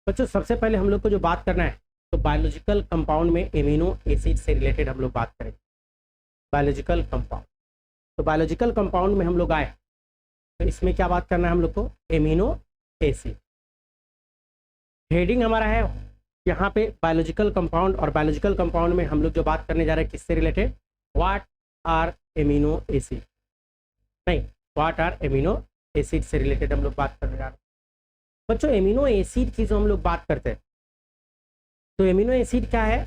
बच्चों सबसे पहले हम लोग को जो बात करना है तो बायोलॉजिकल कंपाउंड में एमिनो एसिड से रिलेटेड हम लोग बात करेंगे। बायोलॉजिकल कंपाउंड, तो बायोलॉजिकल कंपाउंड में हम लोग आए तो इसमें क्या बात करना है हम लोग को, एमिनो एसिड। हेडिंग हमारा है यहाँ पे बायोलॉजिकल कंपाउंड, और बायोलॉजिकल कंपाउंड में हम लोग जो बात करने जा रहे हैं किससे related, what are amino acid, नहीं व्हाट आर एमिनो एसिड से रिलेटेड हम लोग बात करने जा रहे हैं। बच्चों एमिनो एसिड की जो हम लोग बात करते हैं तो एमिनो एसिड क्या है,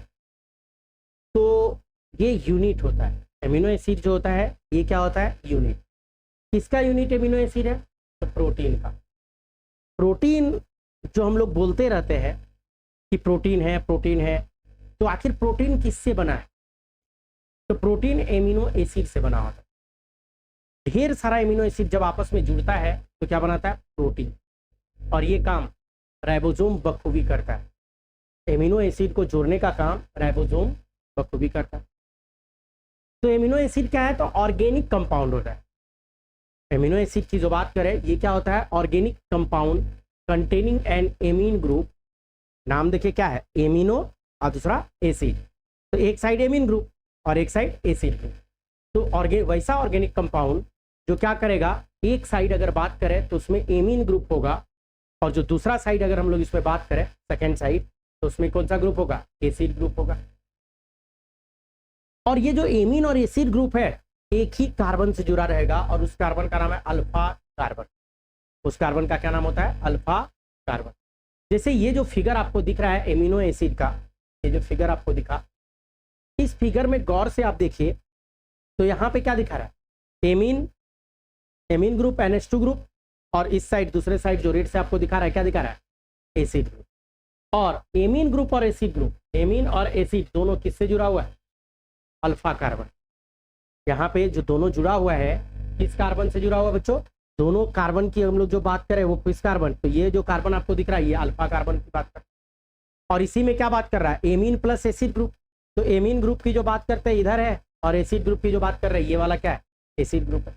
तो ये यूनिट होता है। एमिनो एसिड जो होता है ये क्या होता है, यूनिट। किसका यूनिट एमिनो एसिड है, तो प्रोटीन का। प्रोटीन जो हम लोग बोलते रहते हैं कि प्रोटीन है प्रोटीन है, तो आखिर प्रोटीन किससे बना है, तो प्रोटीन एमिनो एसिड से बना होता है। ढेर सारा एमिनो एसिड जब आपस में जुड़ता है तो क्या बनाता है, प्रोटीन, और ये काम राइबोसोम बखूबी करता है। एमिनो एसिड को जोड़ने का काम राइबोसोम बखूबी करता है। तो एमिनो एसिड क्या है, तो ऑर्गेनिक कंपाउंड होता है। एमिनो एसिड की जो बात करें ये क्या होता है, organic compound containing N amine group. नाम देखिए क्या है, एमिनो और दूसरा एसिड, तो एक साइड एमीन ग्रुप और एक साइड एसिड ग्रुप। तो वैसा ऑर्गेनिक कंपाउंड जो क्या करेगा, एक साइड अगर बात करें तो उसमें एमीन ग्रुप होगा, और जो दूसरा साइड अगर हम लोग इसमें बात करें सेकेंड साइड, तो उसमें कौन सा ग्रुप होगा, एसिड ग्रुप होगा। और ये जो एमीन और एसिड ग्रुप है एक ही कार्बन से जुड़ा रहेगा, और उस कार्बन का नाम है अल्फा कार्बन। उस कार्बन का क्या नाम होता है, अल्फा कार्बन। जैसे ये जो फिगर आपको दिख रहा है एमिनो एसिड का, ये जो फिगर आपको दिखा, इस फिगर में गौर से आप देखिए तो यहाँ पे क्या दिखा रहा है, एमीन ग्रुप NH2 ग्रुप, और इस साइड दूसरे साइड जो रेड से आपको दिखा रहा है क्या दिखा रहा है, एसिड ग्रुप। और एमीन ग्रुप और एसिड ग्रुप, एमीन और एसिड दोनों किससे जुड़ा हुआ है, अल्फा कार्बन। यहाँ पे जो दोनों जुड़ा हुआ है किस कार्बन से जुड़ा हुआ है बच्चों, दोनों कार्बन की हम लोग जो बात करें वो किस कार्बन, तो ये जो कार्बन आपको दिख रहा है ये अल्फा कार्बन की बात कर रहा है। और इसी में क्या बात कर रहा है, एमीन प्लस एसिड ग्रुप। तो एमीन ग्रुप की जो बात करते हैं इधर है, और एसिड ग्रुप की जो बात कर रहे हैं ये वाला क्या है, एसिड ग्रुप है।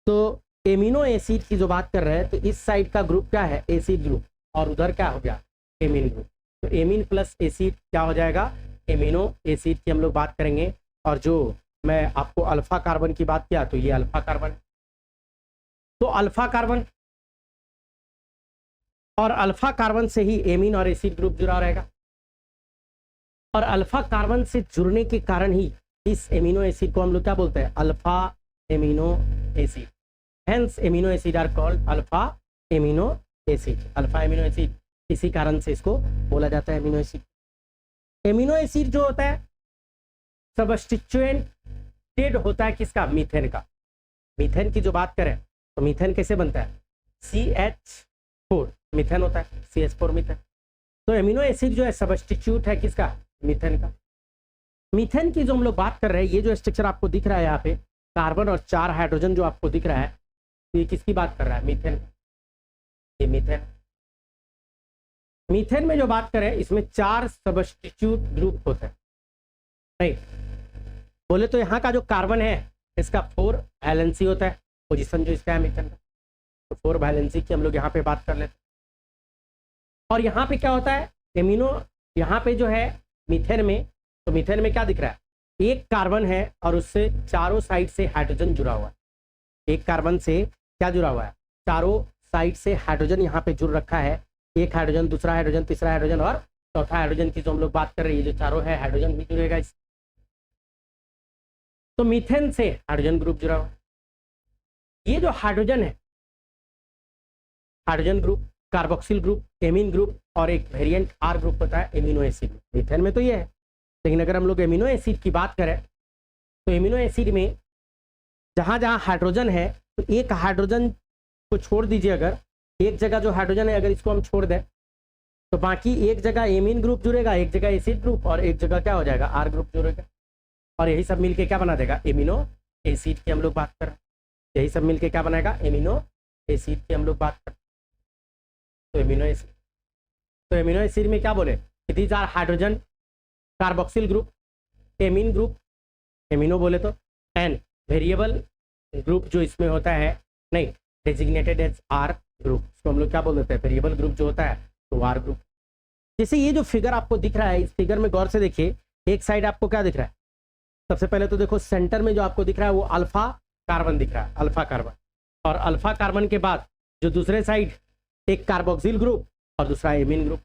तो एमिनो एसिड की जो बात कर रहे हैं तो इस साइड का ग्रुप क्या है, एसिड ग्रुप, और उधर क्या हो गया, एमीन ग्रुप। तो एमीन प्लस एसिड क्या हो जाएगा, एमिनो एसिड की हम लोग बात करेंगे। और जो मैं आपको अल्फा कार्बन की बात किया तो ये अल्फा कार्बन। तो अल्फा कार्बन, और अल्फा कार्बन से ही एमीन और एसिड ग्रुप जुड़ा रहेगा, और अल्फा कार्बन से जुड़ने के कारण ही इस एमिनो एसिड को हम लोग क्या बोलते हैं, alpha amino acid. Hence amino acid are called alpha amino acid. Alpha amino acid इसी कारण से इसको बोला जाता है एमिनो एसिड। एमिनो एसिड जो होता है सबस्टिट्यूएंटेड होता है किसका, मीथेन का। मीथेन की जो बात करें तो मीथेन कैसे बनता है, CH4 मीथेन होता है, CH4 मीथेन। तो एमिनो एसिड जो है सबस्टिट्यूट है किसका, मीथेन का। मीथेन की जो हम लोग बात कर रहे हैं, ये जो स्ट्रक्चर आपको दिख रहा है यहाँ पे, कार्बन और 4 हाइड्रोजन जो आपको दिख रहा है, तो ये किसकी बात कर रहा है, मीथेन। ये मीथेन। मीथेन में जो बात करें इसमें 4 सबस्टिट्यूट ग्रुप होते हैं, राइट। बोले तो यहाँ का जो कार्बन है इसका 4 वैलेंसी होता है, पोजीशन जो इसका है मीथेन का, तो 4 वैलेंसी की हम लोग यहाँ पे बात कर लेते हैं। और यहाँ पे क्या होता है, एमिनो यहाँ पे जो है मीथेन में, तो मीथेन में क्या दिख रहा है, एक कार्बन है और उससे चारों साइड से हाइड्रोजन जुड़ा हुआ है। एक कार्बन से क्या जुड़ा हुआ है, चारों साइड से हाइड्रोजन यहाँ पे जुड़ रखा है। एक हाइड्रोजन, दूसरा हाइड्रोजन, तीसरा हाइड्रोजन और चौथा हाइड्रोजन की जो हम लोग बात कर रहे हैं, जो चारों है हाइड्रोजन भी जुड़ेगा इस। तो मीथेन से हाइड्रोजन ग्रुप जुड़ा हुआ। ये जो हाइड्रोजन है, hydrogen group, carboxyl group, amine group, और एक वेरिएंट R ग्रुप होता है एमिनो एसिड। मीथेन में तो ये है, लेकिन अगर हम लोग एमिनो एसिड की बात करें तो एमिनो एसिड में जहाँ जहाँ हाइड्रोजन है, तो एक हाइड्रोजन को छोड़ दीजिए, अगर एक जगह जो हाइड्रोजन है अगर इसको हम छोड़ दें तो बाकी एक जगह एमीन ग्रुप जुड़ेगा, एक जगह एसिड ग्रुप, और एक जगह क्या हो जाएगा, R ग्रुप जुड़ेगा। और यही सब मिलके क्या बना देगा, एमिनो एसिड की हम लोग बात कर रहे हैं। यही सब मिलके क्या बनाएगा, एमिनो एसिड की हम लोग बात कर रहे हैं। तो एमिनो एसिड, तो एमिनो एसिड में क्या बोले, these are hydrogen, carboxyl group, amine group, amino बोले तो, एंड वेरिएबल ग्रुप जो इसमें होता है, नहीं डेजिग्नेटेड एज R ग्रुप, इसको हम लोग क्या बोल देते हैं, वेरिएबल ग्रुप जो होता है तो आर ग्रुप। जैसे ये जो फिगर आपको दिख रहा है, इस फिगर में गौर से देखिए, एक साइड आपको क्या दिख रहा है, सबसे पहले तो देखो सेंटर में जो आपको दिख रहा है वो अल्फा कार्बन दिख रहा है, अल्फा कार्बन। और अल्फा कार्बन के बाद जो दूसरे साइड एक कार्बोक्सिल ग्रुप और दूसरा एमीन ग्रुप।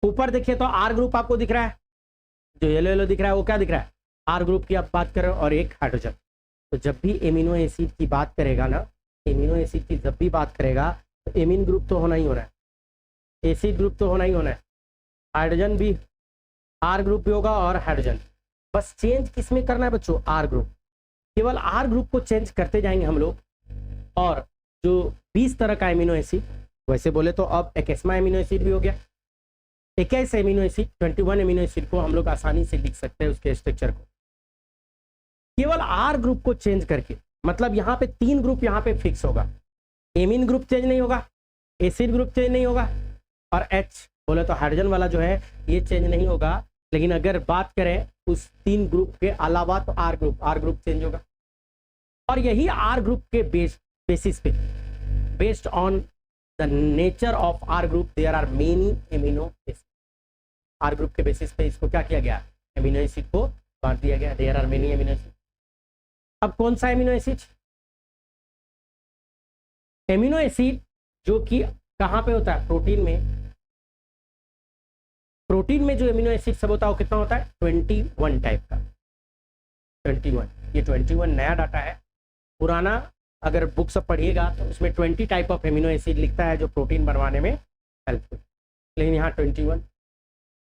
ऊपर देखिए तो आर ग्रुप आपको दिख रहा है, जो येलो येलो दिख रहा है वो क्या दिख रहा है, आर ग्रुप की आप बात करें, और एक हाइड्रोजन। तो जब भी एमिनो एसिड की बात करेगा ना, एमिनो एसिड की जब भी बात करेगा तो एमीन ग्रुप तो होना ही होना है, एसिड ग्रुप तो होना ही होना है, हाइड्रोजन भी, आर ग्रुप भी होगा और हाइड्रोजन। बस चेंज किस में करना है बच्चों, आर ग्रुप। केवल आर ग्रुप को चेंज करते जाएंगे हम लोग। और जो 20 तरह का एमिनो एसिड, वैसे बोले तो अब 21वां एमिनो एसिड भी हो गया, 21 एमिनो एसिड, 21 एमिनो एसिड को हम लोग आसानी से लिख सकते हैं उसके स्ट्रक्चर को, केवल आर ग्रुप को चेंज करके। मतलब यहाँ पे 3 ग्रुप यहाँ पे फिक्स होगा, एमीन ग्रुप चेंज नहीं होगा, एसिड ग्रुप चेंज नहीं होगा, और एच बोले तो हाइड्रोजन वाला जो है ये चेंज नहीं होगा। लेकिन अगर बात करें उस 3 ग्रुप के अलावा तो आर ग्रुप चेंज होगा। और यही आर ग्रुप के बेसिस पे, based on the nature of R group, there are many amino acid. R group के बेसिस पे इसको क्या किया गया, एमिनो एसिड को बांट दिया गया, there are many amino acid. अब कौन सा एमिनो एसिड, एमिनो एसिड जो कि कहाँ पे होता है, प्रोटीन में। प्रोटीन में जो एमिनो एसिड सब होता है वो कितना होता है, 21 टाइप का, 21। ये 21 नया डाटा है, पुराना अगर बुक सब पढ़िएगा तो उसमें 20 टाइप ऑफ एमिनो एसिड लिखता है जो प्रोटीन बनवाने में हेल्पफुल, लेकिन यहाँ 21।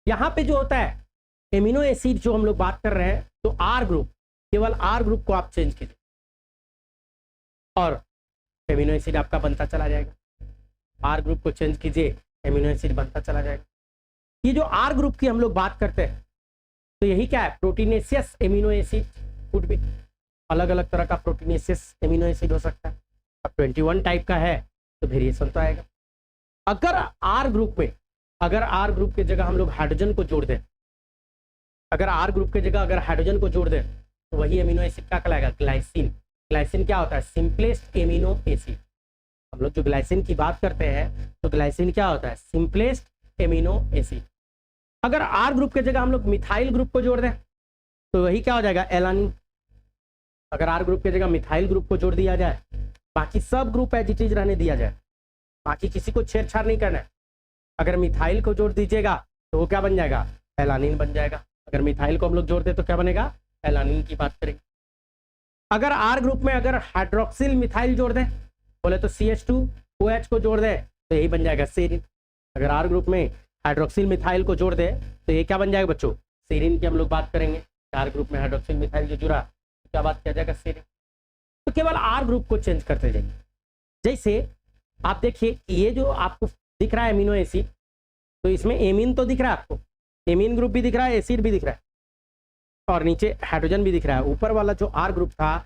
यहाँ पे जो होता है एमिनो एसिड जो हम लोग बात कर रहे हैं, तो आर ग्रुप, केवल आर ग्रुप को आप चेंज कीजिए और एमिनो एसिड आपका बनता चला जाएगा। आर ग्रुप को चेंज कीजिए, एमिनो एसिड बनता चला जाएगा। ये जो आर ग्रुप की हम लोग बात करते हैं तो यही क्या है, प्रोटीनेशियस एमिनो एसिड कुड भी, अलग अलग तरह का प्रोटीनेशियस एमिनो एसिड हो सकता है। अब 21 टाइप का है तो वेरिएशन तो आएगा। अगर आर ग्रुप में, अगर आर ग्रुप की जगह हम लोग हाइड्रोजन को जोड़ दें, अगर आर ग्रुप की जगह अगर हाइड्रोजन को जोड़ दें तो वही एमिनो एसिड क्या कहलाएगा, ग्लाइसिन। ग्लाइसिन क्या होता है, सिंपलेस्ट एमिनो एसिड। हम लोग जो ग्लाइसिन की बात करते हैं तो ग्लाइसिन क्या होता है, सिंपलेस्ट एमिनो एसिड। अगर आर ग्रुप की जगह हम लोग मिथाइल ग्रुप को जोड़ दें तो वही क्या हो जाएगा, एलानिन। अगर आर ग्रुप की जगह मिथाइल ग्रुप को जोड़ दिया जाए, बाकी सब ग्रुप एज इट इज रहने दिया जाए, बाकी किसी को छेड़छाड़ नहीं करना है। अगर मिथाइल को जोड़ दीजिएगा तो वो क्या बन जाएगा, एलानिन बन जाएगा। अगर मिथाइल को हम लोग जोड़ दे तो क्या बनेगा, एलानिन की बात करेंगे। अगर आर ग्रुप में अगर हाइड्रोक्सिल मिथाइल जोड़ दें, बोले तो CH2OH को जोड़ दे तो यही बन जाएगा सेरिन। अगर आर ग्रुप में हाइड्रोक्सिल मिथाइल को जोड़ दे तो ये क्या बन जाएगा बच्चों, सेरिन की हम लोग बात करेंगे। आर ग्रुप में हाइड्रोक्सिल मिथाइल जो जुड़ा तो क्या बात किया जाएगा, सेरिन। तो केवल आर ग्रुप को चेंज करते जाइए। जैसे आप देखिए ये जो आपको दिख रहा है एमिनो एसिड, तो इसमें एमीन तो दिख रहा है आपको, एमीन ग्रुप भी दिख रहा है, एसिड भी दिख रहा है, और नीचे हाइड्रोजन भी दिख रहा है। ऊपर वाला जो आर ग्रुप था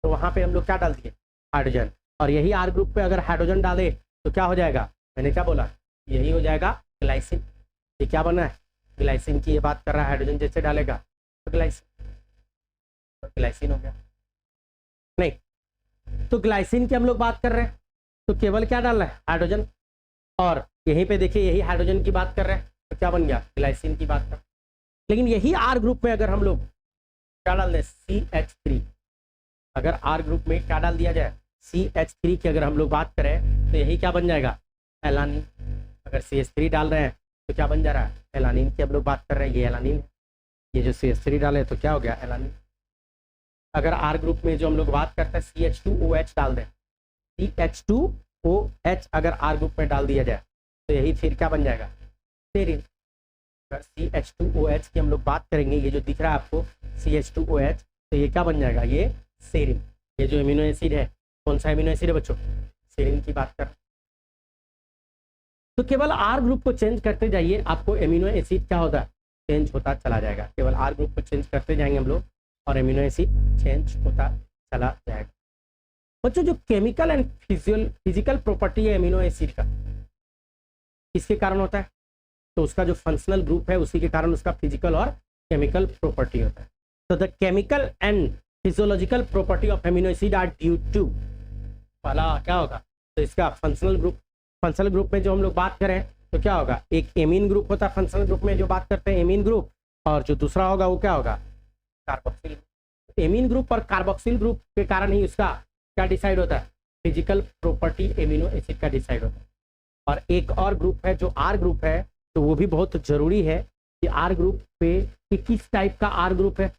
तो वहाँ पे हम लोग क्या डाल दिए, हाइड्रोजन। और यही आर ग्रुप पे अगर हाइड्रोजन डाले तो क्या हो जाएगा, मैंने क्या बोला, यही हो जाएगा ग्लाइसिन। ये क्या बना है, ग्लाइसिन की ये बात कर रहा है, हाइड्रोजन जैसे डालेगा तो ग्लाइसिन, तो ग्लाइसिन हो गया। नहीं तो ग्लाइसिन की हम लोग बात कर रहे हैं तो केवल क्या डालना है, हाइड्रोजन। और यहीं पे देखिए यही हाइड्रोजन की बात कर रहे हैं तो क्या बन गया, ग्लाइसिन की बात कर। लेकिन यही आर ग्रुप में अगर हम लोग क्या डाल दें, CH3, अगर आर ग्रुप में क्या डाल दिया जाए, CH3 की अगर हम लोग बात करें तो यही क्या बन जाएगा, एलानिन। अगर CH3 डाल रहे हैं तो क्या बन जा रहा है, एलानिन की हम लोग बात कर रहे हैं, ये एलानिन है। ये जो CH3 डाले तो क्या हो गया, एलानिन। अगर आर ग्रुप में जो हम लोग बात करते हैं CH2OH डाल दें, CH2OH अगर आर ग्रुप में डाल दिया जाए तो यही फिर क्या बन जाएगा, सेरिन। अगर CH2OH की हम लोग बात करेंगे, ये जो दिख रहा है आपको CH2OH, तो ये क्या बन जाएगा, ये सेरिन। ये जो एमिनो एसिड है, कौन सा एमिनो एसिड है बच्चों, सेरिन की बात कर। तो केवल आर ग्रुप को चेंज करते जाइए, आपको एमिनो एसिड क्या होता है, चेंज होता चला जाएगा। केवल आर ग्रुप को चेंज करते जाएंगे हम लोग और एमिनो एसिड चेंज होता चला जाएगा। बच्चों जो केमिकल एंड फिजिकल प्रॉपर्टी है एमिनो एसिड का, किसके कारण होता है, तो उसका जो फंक्शनल ग्रुप है उसी के कारण उसका फिजिकल और केमिकल प्रॉपर्टी होता है। तो the chemical and physiological property of amino acid are due to, पहला क्या होगा, तो इसका फंक्शनल ग्रुप। फंक्शनल ग्रुप में जो हम लोग बात करें तो क्या होगा, एक एमीन ग्रुप होता है फंक्शनल ग्रुप में जो बात करते हैं एमीन ग्रुप, और जो दूसरा होगा वो क्या होगा, कार्बोक्सिल। एमीन ग्रुप और कार्बोक्सिल ग्रुप के कारण ही उसका क्या डिसाइड होता है, फिजिकल प्रॉपर्टी एमिनो एसिड का डिसाइड होता है। और एक और ग्रुप है जो आर ग्रुप है, तो वो भी बहुत जरूरी है कि आर ग्रुप पे कि किस टाइप का आर ग्रुप है,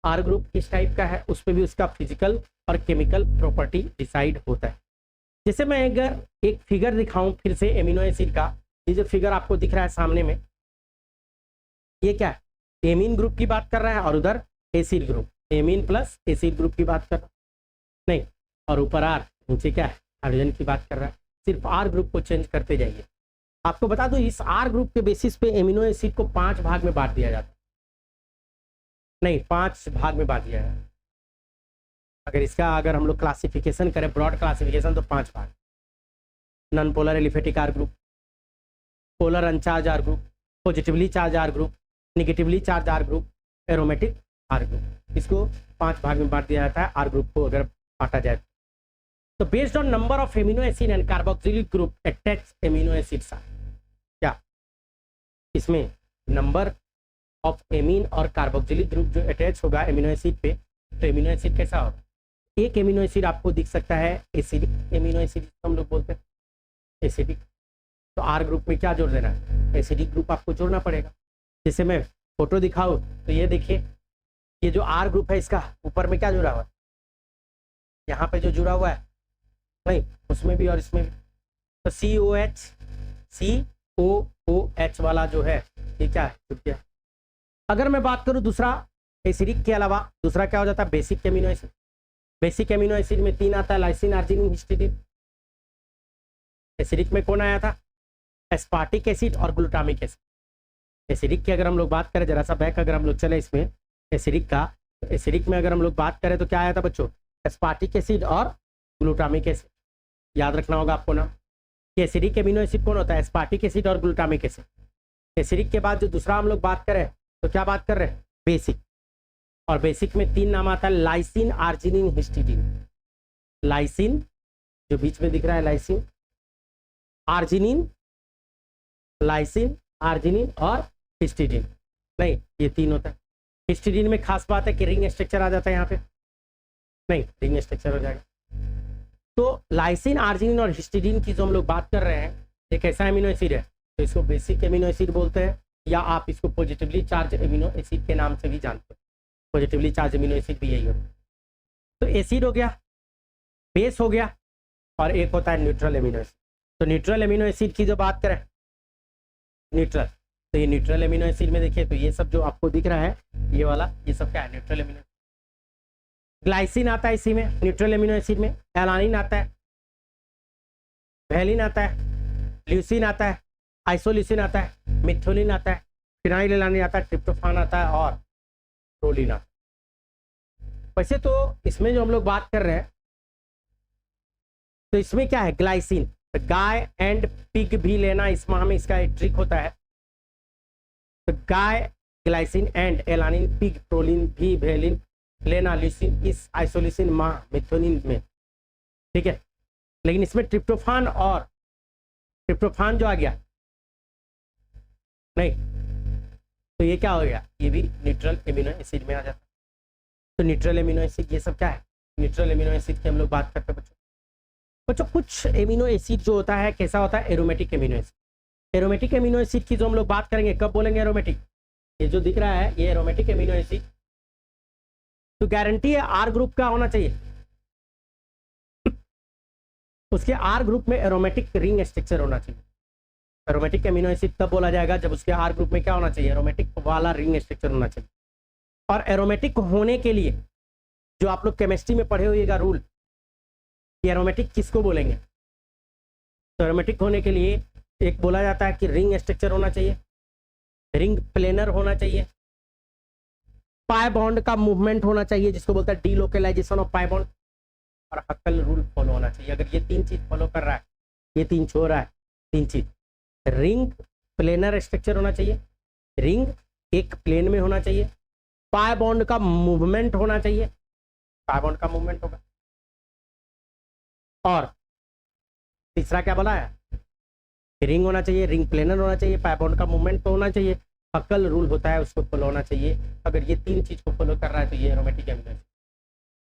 आर ग्रुप किस टाइप का है, उस पर भी उसका फिजिकल और केमिकल प्रॉपर्टी डिसाइड होता है। जैसे मैं अगर एक फिगर दिखाऊं फिर से एमिनो एसिड का, ये जो फिगर आपको दिख रहा है सामने में, ये क्या है, एमीन ग्रुप की बात कर रहा है और उधर acid group, amine plus acid group की बात कर रहा है, नहीं, और ऊपर आर, नीचे क्या है, हाइड्रोजन की बात कर रहा है। सिर्फ आर ग्रुप को चेंज करते जाइए। आपको बता दूं इस आर ग्रुप के बेसिस पे एमिनो एसिड को 5 भाग में बांट दिया जाता है, नहीं 5 भाग में बांट दिया जाता है। अगर हम लोग क्लासिफिकेशन करें, ब्रॉड क्लासिफिकेशन, तो 5 भाग, non polar aliphatic R group, polar uncharged R group, positively charged R group, negatively charged R group, aromatic R group. इसको 5 भाग में बांट दिया जाता है आर ग्रुप को अगर बांटा जाए तो। Based on number of amino acid and carboxylic group attach amino acids are, क्या इसमें नंबर ऑफ एमीन और कार्बोक्सिलिक ग्रुप जो अटैच होगा एमिनो एसिड पे, तो एमिनो एसिड कैसा होगा, एक एमिनो एसिड आपको दिख सकता है एसिडिक एमिनो एसिड हम लोग बोलते हैं एसिडिक, तो आर ग्रुप में क्या जोड़ देना है, एसिडिक ग्रुप आपको जोड़ना पड़ेगा। जैसे मैं फोटो दिखाऊं तो ये देखिए, ये जो आर ग्रुप है इसका ऊपर में क्या जुड़ा हुआ है, यहाँ पे जो जुड़ा हुआ है, नहीं उसमें भी और इसमें भी, तो COOH वाला जो है ये क्या है, जुड़ गया। अगर मैं बात करूं दूसरा एसिडिक के अलावा दूसरा क्या हो जाता है, basic amino acid. Basic amino acid में 3 आता है, लाइसिन, आर्जिनिन, हिस्टिडीन। एसिडिक में कौन आया था, एस्पार्टिक एसिड और ग्लूटामिक एसिड। एसिडिक की अगर हम लोग बात करें, जरा सा बैक अगर हम लोग चले इसमें एसिडिक का, तो एसिडिक में अगर हम लोग बात करें तो क्या आया था बच्चों, एस्पार्टिक एसिड और ग्लूटामिक एसिड। याद रखना होगा आपको ना कि एसिडिक एमिनो एसिड कौन होता है, एस्पार्टिक एसिड और ग्लूटामिक एसिड। एसिडिक के बाद जो दूसरा हम लोग बात करें तो क्या बात कर रहे हैं, बेसिक। और बेसिक में 3 नाम आता है, लाइसिन, आर्जिनिन, हिस्टिडीन। लाइसिन जो बीच में दिख रहा है लाइसिन, आर्जिनिन, लाइसिन, आर्जिनिन और हिस्टिडीन, नहीं ये 3 होता है। हिस्टिडीन में खास बात है कि रिंग स्ट्रक्चर आ जाता है यहाँ पे, नहीं रिंग स्ट्रक्चर हो जाएगा। तो लाइसिन, आर्जिनिन और हिस्टिडीन की जो हम लोग बात कर रहे हैं, एक ऐसा एमिनो एसिड है तो इसको बेसिक एमिनो एसिड बोलते हैं, या आप इसको पॉजिटिवली चार्ज एमिनो एसिड के नाम से भी जानते हैं। पॉजिटिवली चार्ज एमिनो एसिड भी यही होता है। तो एसिड हो गया, बेस हो गया, और एक होता है न्यूट्रल एमिनो एसिड। तो न्यूट्रल एमिनो एसिड की जो बात करें, न्यूट्रल, तो ये न्यूट्रल एमिनो एसिड में देखिए तो ये सब जो आपको दिख रहा है ये वाला, ये सब क्या है, न्यूट्रल एमिनो। ग्लाइसिन आता है इसी में, न्यूट्रल एमिनो एसिड में। एलानिन आता है, वैलिन आता है, ल्यूसिन आता है, आइसोल्यूसिन आता है, मिथोलिन आता है, फिनाइल एलानिन आता है, ट्रिप्टोफान आता है और प्रोलिन आता है। वैसे तो इसमें जो हम लोग बात कर रहे हैं तो इसमें क्या है, ग्लाइसिन, गाय एंड पिग भी लेना इस माह में इसका एक ट्रिक होता है। तो गाय, glycine and alanine, pig, proline भी, वेलिन लेना, ल्यूसिन इस आइसोल्यूसिन माह मिथोनिन में, ठीक है। लेकिन इसमें ट्रिप्टोफान और ट्रिप्टोफान जो आ गया, नहीं तो ये क्या हो गया, ये भी न्यूट्रल एमिनो एसिड में आ जाता है। तो न्यूट्रल एमिनो एसिड ये सब क्या है, न्यूट्रल एमिनो एसिड की हम लोग बात करते हैं बच्चों। बच्चों कुछ एमिनो एसिड जो होता है कैसा होता है, aromatic amino acid. Aromatic amino acid की जो हम लोग बात करेंगे, कब बोलेंगे एरोमेटिक, ये जो दिख रहा है ये एरोमेटिक एमिनो एसिड। तो गारंटी है आर ग्रुप का होना चाहिए, उसके आर ग्रुप में एरोमेटिक रिंग स्ट्रक्चर होना चाहिए। एरोमेटिक एमिनो एसिड तब बोला जाएगा जब उसके आर ग्रुप में क्या होना चाहिए, एरोमेटिक वाला रिंग स्ट्रक्चर होना चाहिए। और एरोमेटिक होने के लिए जो आप लोग केमिस्ट्री में पढ़े होइएगा रूल, कि एरोमेटिक किसको बोलेंगे, तो एरोमेटिक होने के लिए एक बोला जाता है कि रिंग स्ट्रक्चर होना चाहिए, रिंग प्लेनर होना चाहिए, पाई बॉन्ड का मूवमेंट होना चाहिए जिसको बोलते हैं डीलोकेलाइजेशन ऑफ पाई बॉन्ड, और हक्कल रूल फॉलो होना चाहिए। अगर ये 3 चीज फॉलो कर रहा है, ये 3 छोड़ रहा है, 3 चीज, रिंग प्लेनर स्ट्रक्चर होना चाहिए, रिंग एक प्लेन में होना चाहिए, पाई बॉन्ड का मूवमेंट होना चाहिए, पाई बॉन्ड का मूवमेंट होगा, और तीसरा क्या बोला है, रिंग होना चाहिए, रिंग प्लेनर होना चाहिए, पाई बॉन्ड का मूवमेंट तो होना चाहिए, हक्कल रूल होता है उसको फॉलो होना चाहिए। अगर ये 3 चीज को फॉलो कर रहा है तो ये एरोमेटिक एमिनो एसिड।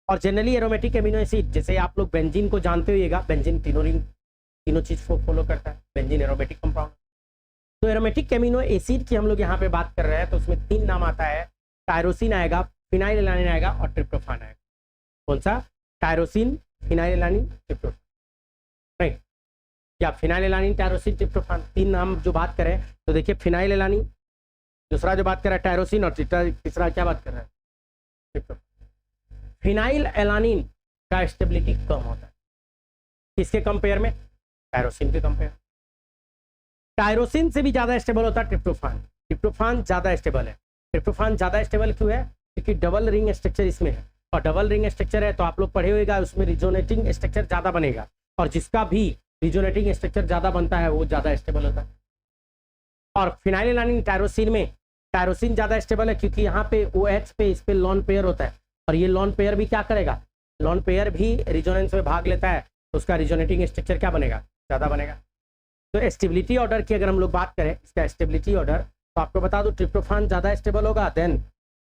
और जनरली एरोमेटिक एमिनो एसिड, जैसे आप लोग बेंजीन को जानते होइएगा, बेंजीन तीनों चीज को फॉलो करता है, बेंजीन एरोमेटिक कंपाउंड। तो एरोमेटिक एमिनो एसिड की हम लोग यहाँ पे बात कर रहे हैं, तो उसमें 3 नाम आता है, टायरोसिन आएगा, फिनाइलएलानिन आएगा और ट्रिप्टोफान आएगा। कौन सा? Tyrosine, phenylalanine, tryptophan, right? या फिनाइलएलानिन, टायरोसिन, ट्रिप्टोफान, 3 नाम जो बात करें तो देखिए फिनाइलएलानिन, दूसरा जो बात कर रहा है टायरोसिन, और तीसरा क्या बात कर रहा है? ट्रिप्टोफान। फिनाइलएलानिन का स्टेबिलिटी कम होता है, किसके कंपेयर में? टायरोसिन के कंपेयर। टायरोसिन से भी ज्यादा स्टेबल होता है ट्रिप्टोफान, ट्रिप्टोफान ज्यादा स्टेबल है। ट्रिप्टोफान ज्यादा स्टेबल क्यों है? क्योंकि डबल रिंग स्ट्रक्चर इसमें है, और डबल रिंग स्ट्रक्चर है तो आप लोग पढ़े होगा उसमें रिजोनेटिंग स्ट्रक्चर ज्यादा बनेगा, और जिसका भी रिजोनेटिंग स्ट्रक्चर ज्यादा बनता है वो ज्यादा स्टेबल होता है। और फिनाइलएलानिन टायरोसिन में टायरोसिन ज्यादा स्टेबल है क्योंकि यहाँ पे OH पे इस पे लॉन पेयर होता है, और ये लॉन पेयर भी क्या करेगा? लॉन पेयर भी रिजोनेंस में भाग लेता है, तो उसका रिजोनेटिंग स्ट्रक्चर क्या बनेगा? ज्यादा बनेगा। तो स्टेबिलिटी ऑर्डर की अगर हम लोग बात करें, इसका स्टेबिलिटी ऑर्डर, तो आपको बता दूं ट्रिप्टोफान ज्यादा स्टेबल होगा, देन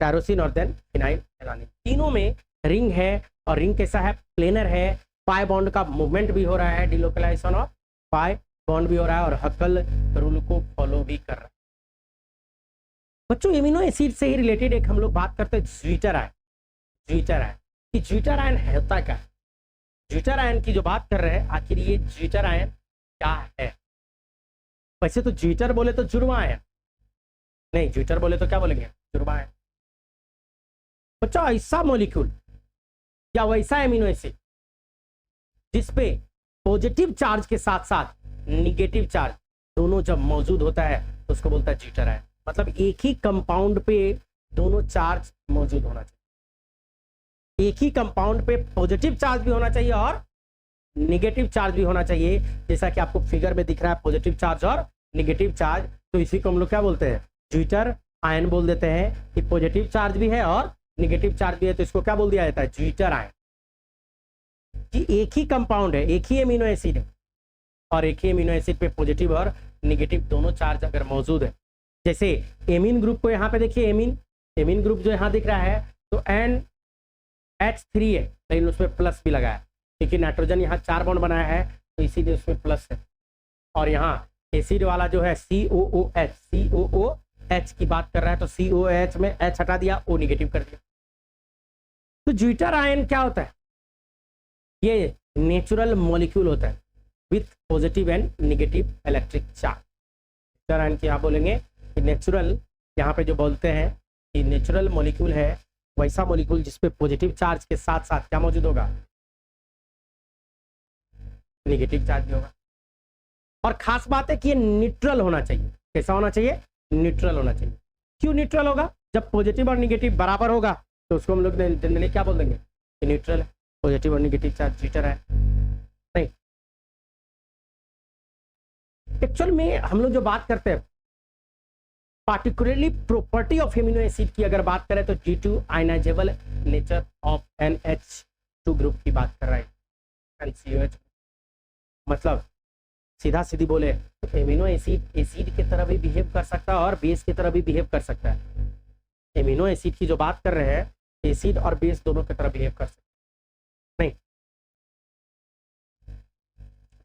टायरोसिन और देन फिनाइलएलानिन। तीनों में रिंग है, और रिंग कैसा है? प्लेनर है, पाई बॉन्ड का मूवमेंट भी हो रहा है, डिलोकलाइजेशन ऑफ पाई बॉन्ड भी हो रहा है, और हक्कल रूल को फॉलो भी कर रहा है। बच्चों एमिनो एसिड से ही रिलेटेड एक हम लोग बात करते हैं ज्विटर आयन। ज्विटर आयन, कि ज्विटर आयन होता क्या है? ज्विटर आयन की जो बात कर रहे हैं, आखिर ये ज्विटर आयन क्या है? वैसे तो ज्विटर बोले तो जुड़वा आयन, नहीं ज्विटर बोले तो क्या बोलेंगे? जुड़वा आयन। बच्चों ऐसा मॉलिक्यूल या वैसा एमिनो एसिड जिसपे पॉजिटिव चार्ज के साथ साथ निगेटिव चार्ज दोनों जब मौजूद होता है तो उसको बोलता है ज्विटर आयन। मतलब एक ही कंपाउंड पे दोनों चार्ज मौजूद होना चाहिए, एक ही कंपाउंड पे पॉजिटिव चार्ज भी होना चाहिए और निगेटिव चार्ज भी होना चाहिए, जैसा कि आपको फिगर में दिख रहा है, पॉजिटिव चार्ज और निगेटिव चार्ज। तो इसी को हम लोग क्या बोलते हैं? ज्विटर आयन बोल देते हैं, कि पॉजिटिव चार्ज भी है और निगेटिव चार्ज भी है, तो इसको क्या बोल दिया जाता है? Zwitter ion. कि एक ही कंपाउंड है, एक ही एमिनो एसिड है, और एक ही एमिनो एसिड पे पॉजिटिव और निगेटिव दोनों चार्ज अगर मौजूद है। जैसे एमीन ग्रुप को यहाँ पे देखिए, एमीन ग्रुप जो यहाँ दिख रहा है, तो NH3 है, लेकिन उसमें प्लस भी लगा है, क्योंकि नाइट्रोजन यहाँ 4 बॉन्ड बनाया है, तो इसीलिए उसमें प्लस है। और यहाँ एसिड वाला जो है COOH की बात कर रहा है, तो COOH में H हटा दिया, O निगेटिव कर दिया। तो ज्विटर आयन क्या होता है? ये नेचुरल मॉलिक्यूल होता है with positive and negative electric charge. Zwitter ion की आप बोलेंगे कि नेचुरल, यहाँ पे जो बोलते हैं कि नेचुरल मॉलिक्यूल है, वैसा मॉलिक्यूल जिसपे पॉजिटिव चार्ज के साथ साथ क्या मौजूद होगा? निगेटिव चार्ज भी होगा। और खास बात है कि ये न्यूट्रल होना चाहिए। कैसा होना चाहिए? न्यूट्रल होना चाहिए। क्यों न्यूट्रल होगा? जब पॉजिटिव और निगेटिव बराबर होगा तो उसको हम लोग जनरली क्या बोल देंगे? कि न्यूट्रल है, पॉजिटिव और निगेटिव चार्ज ज्विटर है। नहीं, एक्चुअल में हम लोग जो बात करते हैं particularly property of amino acid की अगर बात करें तो G2 ionisable nature of NH2 group की बात कर रहा है, NCOH। मतलब सीधा सीधी बोले तो एमिनो एसिड एसिड की तरह भी बिहेव कर सकता है और बेस की तरह भी बिहेव कर सकता है। एमिनो एसिड की जो बात कर रहे हैं, एसिड और बेस दोनों की तरह बिहेव कर सकता है। नहीं,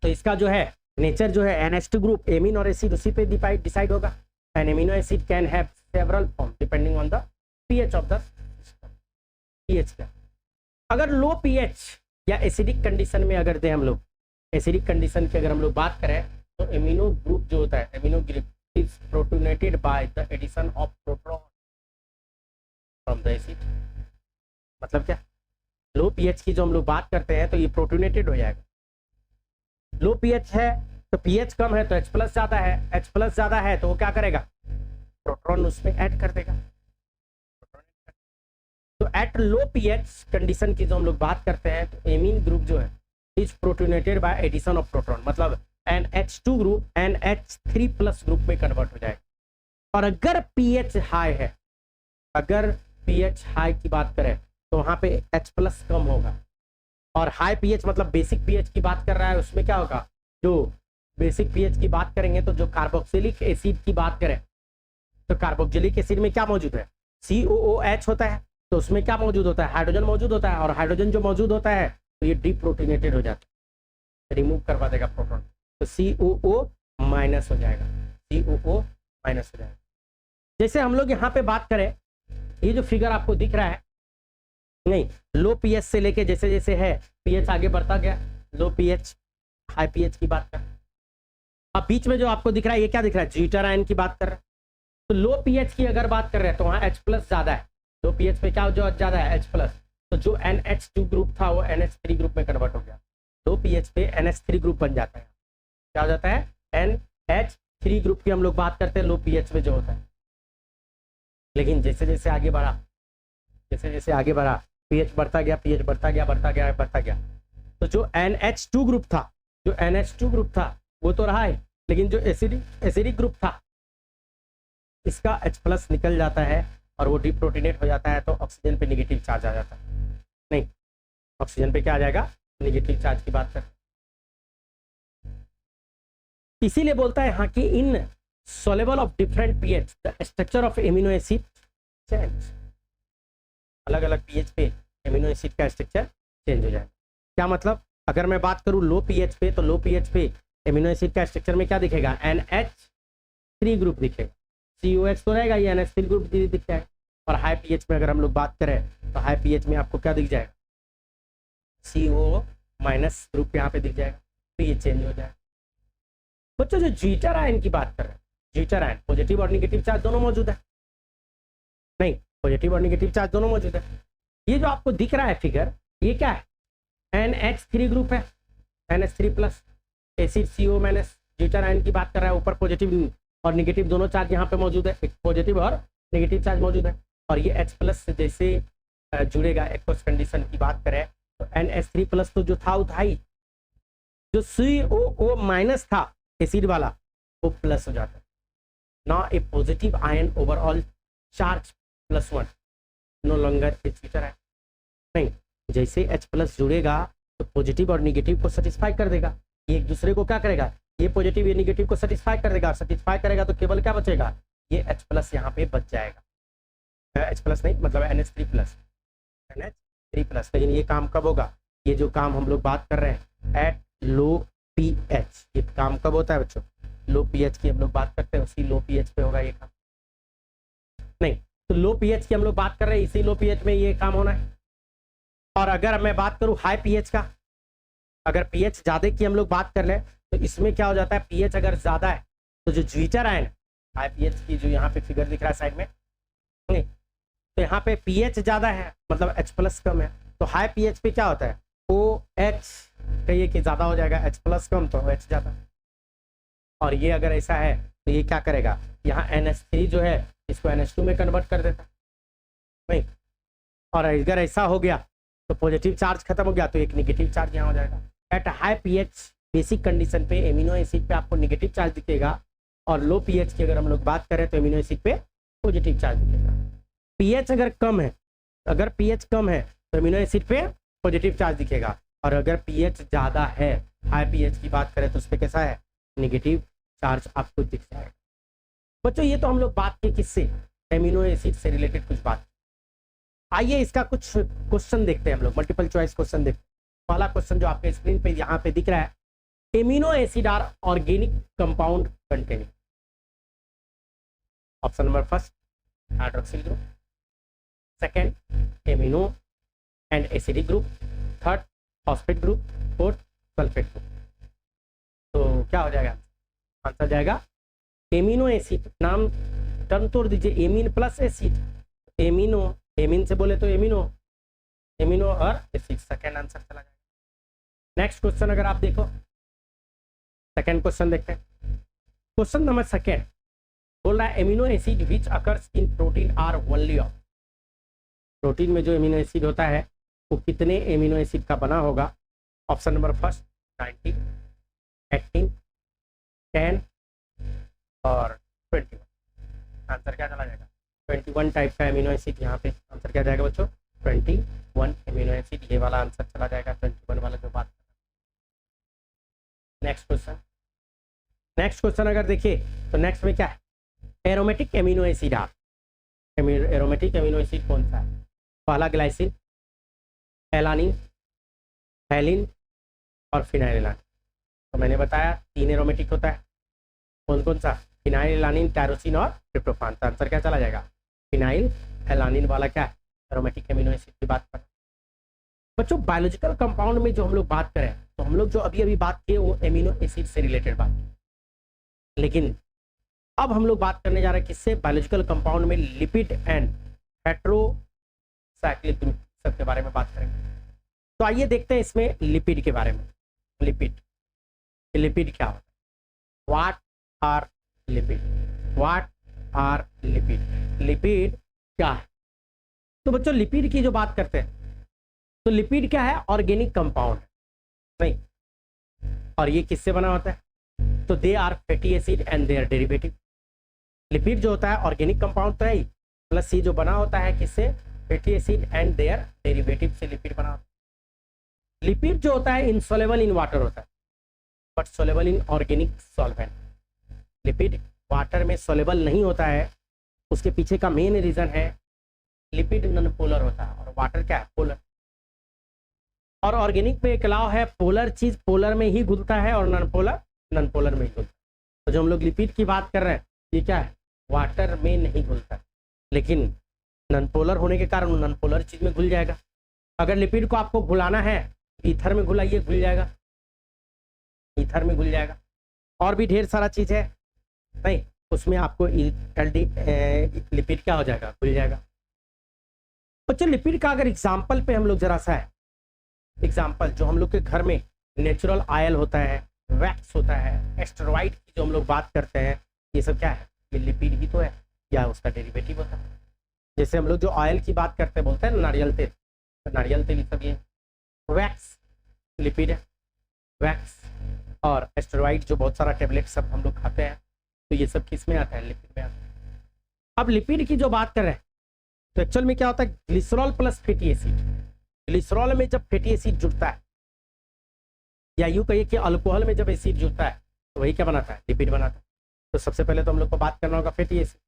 तो इसका जो है नेचर जो है NH2 ग्रुप, एमिन और एसिड उसी पे डिसाइड होगा। An amino acid can have several forms depending on the pH of the system. pH क्या? अगर लो pH या एसिडिक कंडीशन में अगर दें हम लोग, एसिडिक कंडीशन की अगर हम लोग बात करें तो एमिनो ग्रुप जो होता है, amino group is protonated by the addition of proton from the acid. मतलब क्या? लो pH की जो हम लोग बात करते हैं तो ये प्रोटोनेटेड हो जाएगा। लो pH है तो pH कम है तो H प्लस ज्यादा है, H प्लस ज्यादा है तो वो क्या करेगा? प्रोटॉन उसमें ऐड कर देगा। तो एट लो pH कंडीशन की जो हम लोग बात करते हैं तो एमीन ग्रुप जो है is protonated by addition of proton, मतलब NH2 group NH3 plus group में कन्वर्ट हो जाएगा। और अगर pH हाई है, अगर pH हाई की बात करें तो वहां पे H प्लस कम होगा, और हाई pH मतलब बेसिक pH की बात कर रहा है, उसमें क्या होगा? जो बेसिक पीएच की बात करेंगे तो जो कार्बोक्सिलिक एसिड की बात करें तो कार्बोक्सिलिक एसिड में क्या मौजूद है, COOH होता है। तो उसमें क्या मौजूद होता है, हाइड्रोजन मौजूद होता है, और हाइड्रोजन जो मौजूद होता है तो ये डीप्रोटीनेटेड हो जाता है, रिमूव करवा देगा प्रोटॉन, तो COO माइनस हो जाएगा, COO माइनस हो जाएगा। जैसे हम लोग यहाँ पे बात करें, ये जो फिगर आपको दिख रहा है, नहीं, लो पीएच से लेके जैसे जैसे है पीएच आगे बढ़ता गया, लो पीएच हाई पीएच की बात कर, अब बीच में जो आपको दिख रहा है ये क्या दिख रहा है, जीटर आयन की बात कर रहे हैं। तो लो पीएच की अगर बात कर रहे हैं तो वहाँ H+ ज्यादा है, लो पीएच पे क्या जो ज्यादा है, H+, तो जो NH2 ग्रुप था वो NH3 ग्रुप में कन्वर्ट हो गया, लो पीएच पे NH3 ग्रुप बन जाता है, क्या हो जाता है, NH3 ग्रुप की हम लोग बात करते हैं लो पीएच में जो होता है। लेकिन जैसे जैसे आगे बढ़ा, जैसे जैसे आगे बढ़ा पीएच बढ़ता गया, पीएच बढ़ता गया, बढ़ता गया, बढ़ता गया, तो जो NH2 ग्रुप था, जो NH2 ग्रुप था वो तो रहा है, लेकिन जो एसिडिक ग्रुप था इसका H+ निकल जाता है और वो डीप्रोटीनेट हो जाता है, तो ऑक्सीजन पे नेगेटिव चार्ज आ जाता है, नहीं, ऑक्सीजन पे क्या आ जाएगा, नेगेटिव चार्ज की बात कर, इसीलिए बोलता है यहाँ कि इन soluble of different pH the structure of amino acid change, अलग अलग पीएच पे एमिनो एसिड का स्ट्रक्चर चेंज हो जाएगा। क्या मतलब, अगर मैं बात करूँ लो पीएच पे, तो लो पीएच पे एमिनो एसिड का स्ट्रक्चर में क्या दिखेगा, NH3 ग्रुप दिखेगा, COH तो रहेगा, ये NH3 ग्रुप दिख जाएगा। और हाई पीएच में अगर हम लोग बात करें तो हाई पीएच में आपको क्या दिख जाएगा, CO- ग्रुप यहाँ पे दिख जाएगा, तो ये चेंज हो जाएगा। बच्चों जो जीटर आयन की बात कर रहे हैं, जीटर आयन पॉजिटिव और नेगेटिव चार्ज दोनों मौजूद है, नहीं, पॉजिटिव और नेगेटिव चार्ज दोनों मौजूद है। ये जो आपको दिख रहा है फिगर, ये क्या है, NH3 ग्रुप है, NH3+ acid CO-, jitter ion की बात कर रहा है, ऊपर पॉजिटिव और नेगेटिव दोनों चार्ज यहाँ पे मौजूद है, एक पॉजिटिव और नेगेटिव चार्ज मौजूद है। और ये H+ से जैसे जुड़ेगा, एक्वस कंडीशन की बात करें तो NH3+ तो जो था वो था ही, जो COO- था एसिड वाला वो प्लस हो जाता है, ना a positive ion overall charge +1 no longer a zwitterion, नहीं, जैसे H+ जुड़ेगा तो पॉजिटिव और नेगेटिव को सेटिस्फाई कर देगा, ये एक दूसरे को क्या करेगा, ये पॉजिटिव ये नेगेटिव को सेटिस्फाई कर देगा, सेटिस्फाई करेगा तो केवल क्या बचेगा, ये H+ यहाँ पे बच जाएगा, H+ नहीं मतलब NH3+, लेकिन ये काम कब होगा, ये जो काम हम लोग बात कर रहे हैं एट लो पीएच, ये काम कब होता है बच्चों, लो पीएच की हम लोग बात करते हैं, उसी लो पीएच पे होगा ये काम, नहीं, तो लो पीएच की हम लोग बात कर रहे हैं, इसी लो पीएच में ये काम होना है। और अगर मैं बात करूं हाई पीएच का, अगर पीएच ज्यादा की हम लोग बात कर लें तो इसमें क्या हो जाता है, पीएच अगर ज्यादा है तो जो जीटर आयन हाई पीएच की, जो यहाँ पे फिगर दिख रहा है साइड में, नहीं, तो यहाँ पे पीएच ज्यादा है मतलब H+ कम है, तो हाई पीएच पे क्या होता है, OH कहिए कि ज्यादा हो जाएगा, H+ कम तो H ज्यादा, और ये अगर ऐसा है तो ये क्या करेगा, यहाँ NH3 जो है इसको NH2 में कन्वर्ट कर देता, नहीं, और अगर ऐसा हो गया तो पॉजिटिव चार्ज खत्म हो गया तो एक नेगेटिव चार्ज यहाँ हो जाएगा। At high pH basic condition पे एमिनो एसिड पे आपको नेगेटिव चार्ज दिखेगा, और लो पीएच की अगर हम लोग बात करें तो एमिनो एसिड पे पॉजिटिव चार्ज दिखेगा। पीएच अगर कम है, अगर पीएच कम है तो एमिनो एसिड पे पॉजिटिव चार्ज दिखेगा, और अगर पीएच ज़्यादा है, हाई पीएच की बात करें तो उस पर कैसा है, नेगेटिव चार्ज आपको दिख जाएगा। बच्चों ये तो हम लोग बात की किससे, एमिनो एसिड से रिलेटेड कुछ बात। आइए इसका कुछ क्वेश्चन देखते हैं हम लोग, मल्टीपल चॉइस क्वेश्चन देखते हैं। पहला क्वेश्चन जो आपके स्क्रीन पे यहाँ पे दिख रहा है, amino acid are organic compound containing, option number first hydroxyl group, second amino and acidic group, third phosphate group, fourth sulphate group. तो क्या हो जाएगा आंसर, जाएगा एमिनो एसिड, नाम टर्म तोड़ दीजिए, amine plus acid, amino, amine से बोले तो एमिनो, एमिनो और एसिड, सेकेंड आंसर चला जाएगा। नेक्स्ट क्वेश्चन अगर आप देखो, सेकेंड क्वेश्चन देखते हैं। क्वेश्चन नंबर सेकेंड बोल रहा है amino acid which occurs in protein are only of, protein में जो एमिनो एसिड होता है वो कितने एमिनो एसिड का बना होगा। ऑप्शन नंबर फर्स्ट 19, 18, 10 और 21। आंसर क्या चला जाएगा, 21 टाइप का एमिनो एसिड। यहाँ पे आंसर क्या जाएगा बच्चों, 21 एमिनो एसिड, ये वाला आंसर चला जाएगा, 21 वाला जो बात। नेक्स्ट क्वेश्चन, नेक्स्ट क्वेश्चन अगर देखिए तो नेक्स्ट में क्या है, aromatic amino acid are, aromatic amino acid कौन सा है? पहला ग्लाइसिन, एलानिन, हेलिन और फिनाइलएलानिन। तो मैंने बताया 3 एरोमेटिक होता है, कौन कौन सा? फिनाइलएलानिन, टायरोसिन और ट्रिप्टोफान। तो आंसर क्या चला जाएगा? फिनाइल एलानिन वाला क्या है? एरोमेटिक एमिनो एसिड की बात कर। बच्चों बायोलॉजिकल कंपाउंड में जो हम लोग बात करें, तो हम लोग जो अभी अभी बात किए वो एमिनो एसिड से रिलेटेड बात की, लेकिन अब हम लोग बात करने जा रहे हैं किससे? बायोलॉजिकल कंपाउंड में लिपिड एंड हेटेरोसाइक्लिक ग्रुप सब के बारे में बात करेंगे। तो आइए देखते हैं इसमें लिपिड के बारे में। लिपिड, लिपिड क्या होता है? What are lipid? What are lipid? Lipid क्या है? तो बच्चों लिपिड की जो बात करते हैं तो लिपिड क्या है? ऑर्गेनिक कंपाउंड नहीं, और ये किससे बना होता है? तो they are fatty acid and their derivative. Lipid जो होता है ऑर्गेनिक कंपाउंड तो है ही, प्लस ये जो बना होता है किससे? Fatty acid and their derivative से लिपिड बना होता है। लिपिड जो होता है इनसॉल्युबल इन वाटर होता है, but soluble in organic solvent. Lipid water में सोल्युबल नहीं होता है, उसके पीछे का मेन रीजन है लिपिड नॉन पोलर होता है और वाटर क्या है? पोलर। और ऑर्गेनिक पे एक लॉ है, पोलर चीज पोलर में ही घुलता है और नॉन पोलर में ही घुलता है। तो जो हम लोग लिपिड की बात कर रहे हैं ये क्या है? वाटर में नहीं घुलता है, लेकिन नॉन पोलर होने के कारण नॉन पोलर चीज में घुल जाएगा। अगर लिपिड को आपको घुलाना है ईथर में घुलाइए, घुल जाएगा, ईथर में घुल जाएगा। और भी ढेर सारा चीज है नहीं, उसमें आपको लिपिड क्या हो जाएगा? घुल जाएगा। बच्चों लिपिड का अगर एग्जाम्पल पे हम लोग जरा सा है, एग्जाम्पल जो हम लोग के घर में नेचुरल ऑयल होता है, वैक्स होता है, एस्टेरॉइड की जो हम लोग बात करते हैं, ये सब क्या है? ये लिपिड ही तो है या उसका डेरिवेटिव होता है। जैसे हम लोग जो ऑयल की बात करते हैं बोलते हैं नारियल तेल, तो नारियल तेल सब ये वैक्स लिपिड है, वैक्स। और एस्टेरॉइड जो बहुत सारा टेबलेट सब हम लोग खाते हैं, तो ये सब किस में आता है? लिपिड में आता है। अब लिपिड की जो बात कर रहे हैं तो एक्चुअल में क्या होता है? Glycerol plus fatty acid. Glycerol में जब फैटी एसिड जुड़ता है, या यूं कहिए कि अल्कोहल में जब एसिड जुड़ता है तो वही क्या बनाता है? लिपिड बनाता है। तो सबसे पहले तो हम लोग को बात करना होगा फैटी एसिड।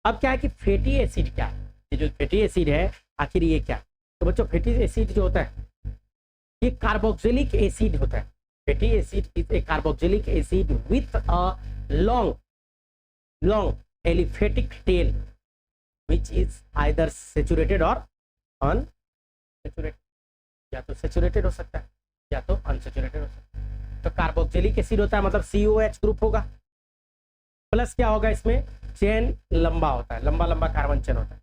अब क्या है कि फैटी एसिड क्या है? ये जो फैटी एसिड है आखिर ये क्या है? तो बच्चों फैटी एसिड जो होता है ये कार्बोक्सिलिक एसिड होता है। Fatty acid is a carboxylic acid with a long aliphatic tail which is either saturated or unsaturated। या तो सैचुरेटेड हो सकता है या तो अनसैचुरेटेड हो सकता है। तो कार्बोक्सिलिक एसिड होता है मतलब COH ग्रुप होगा, प्लस क्या होगा इसमें? चेन लंबा होता है, लंबा लंबा कार्बन चेन होता है।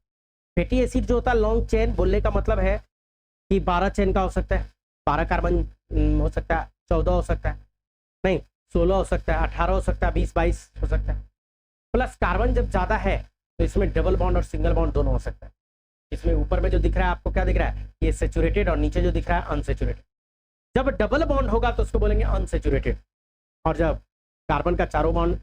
फैटी एसिड जो होता है लॉन्ग चेन, बोलने का मतलब है कि 12 चेन का हो सकता है, 12 कार्बन हो सकता है, 14 हो सकता है, नहीं 16 हो सकता है, 18 हो सकता है, 20-22 हो सकता है। प्लस कार्बन जब ज़्यादा है तो इसमें डबल बॉन्ड और सिंगल बॉन्ड दोनों हो सकता है। इसमें ऊपर में जो दिख रहा है आपको क्या दिख रहा है? ये सैचुरेटेड, और नीचे जो दिख रहा है अनसैचुरेटेड। जब डबल बॉन्ड होगा तो उसको बोलेंगे अनसैचुरेटेड, और जब कार्बन का चारों बॉन्ड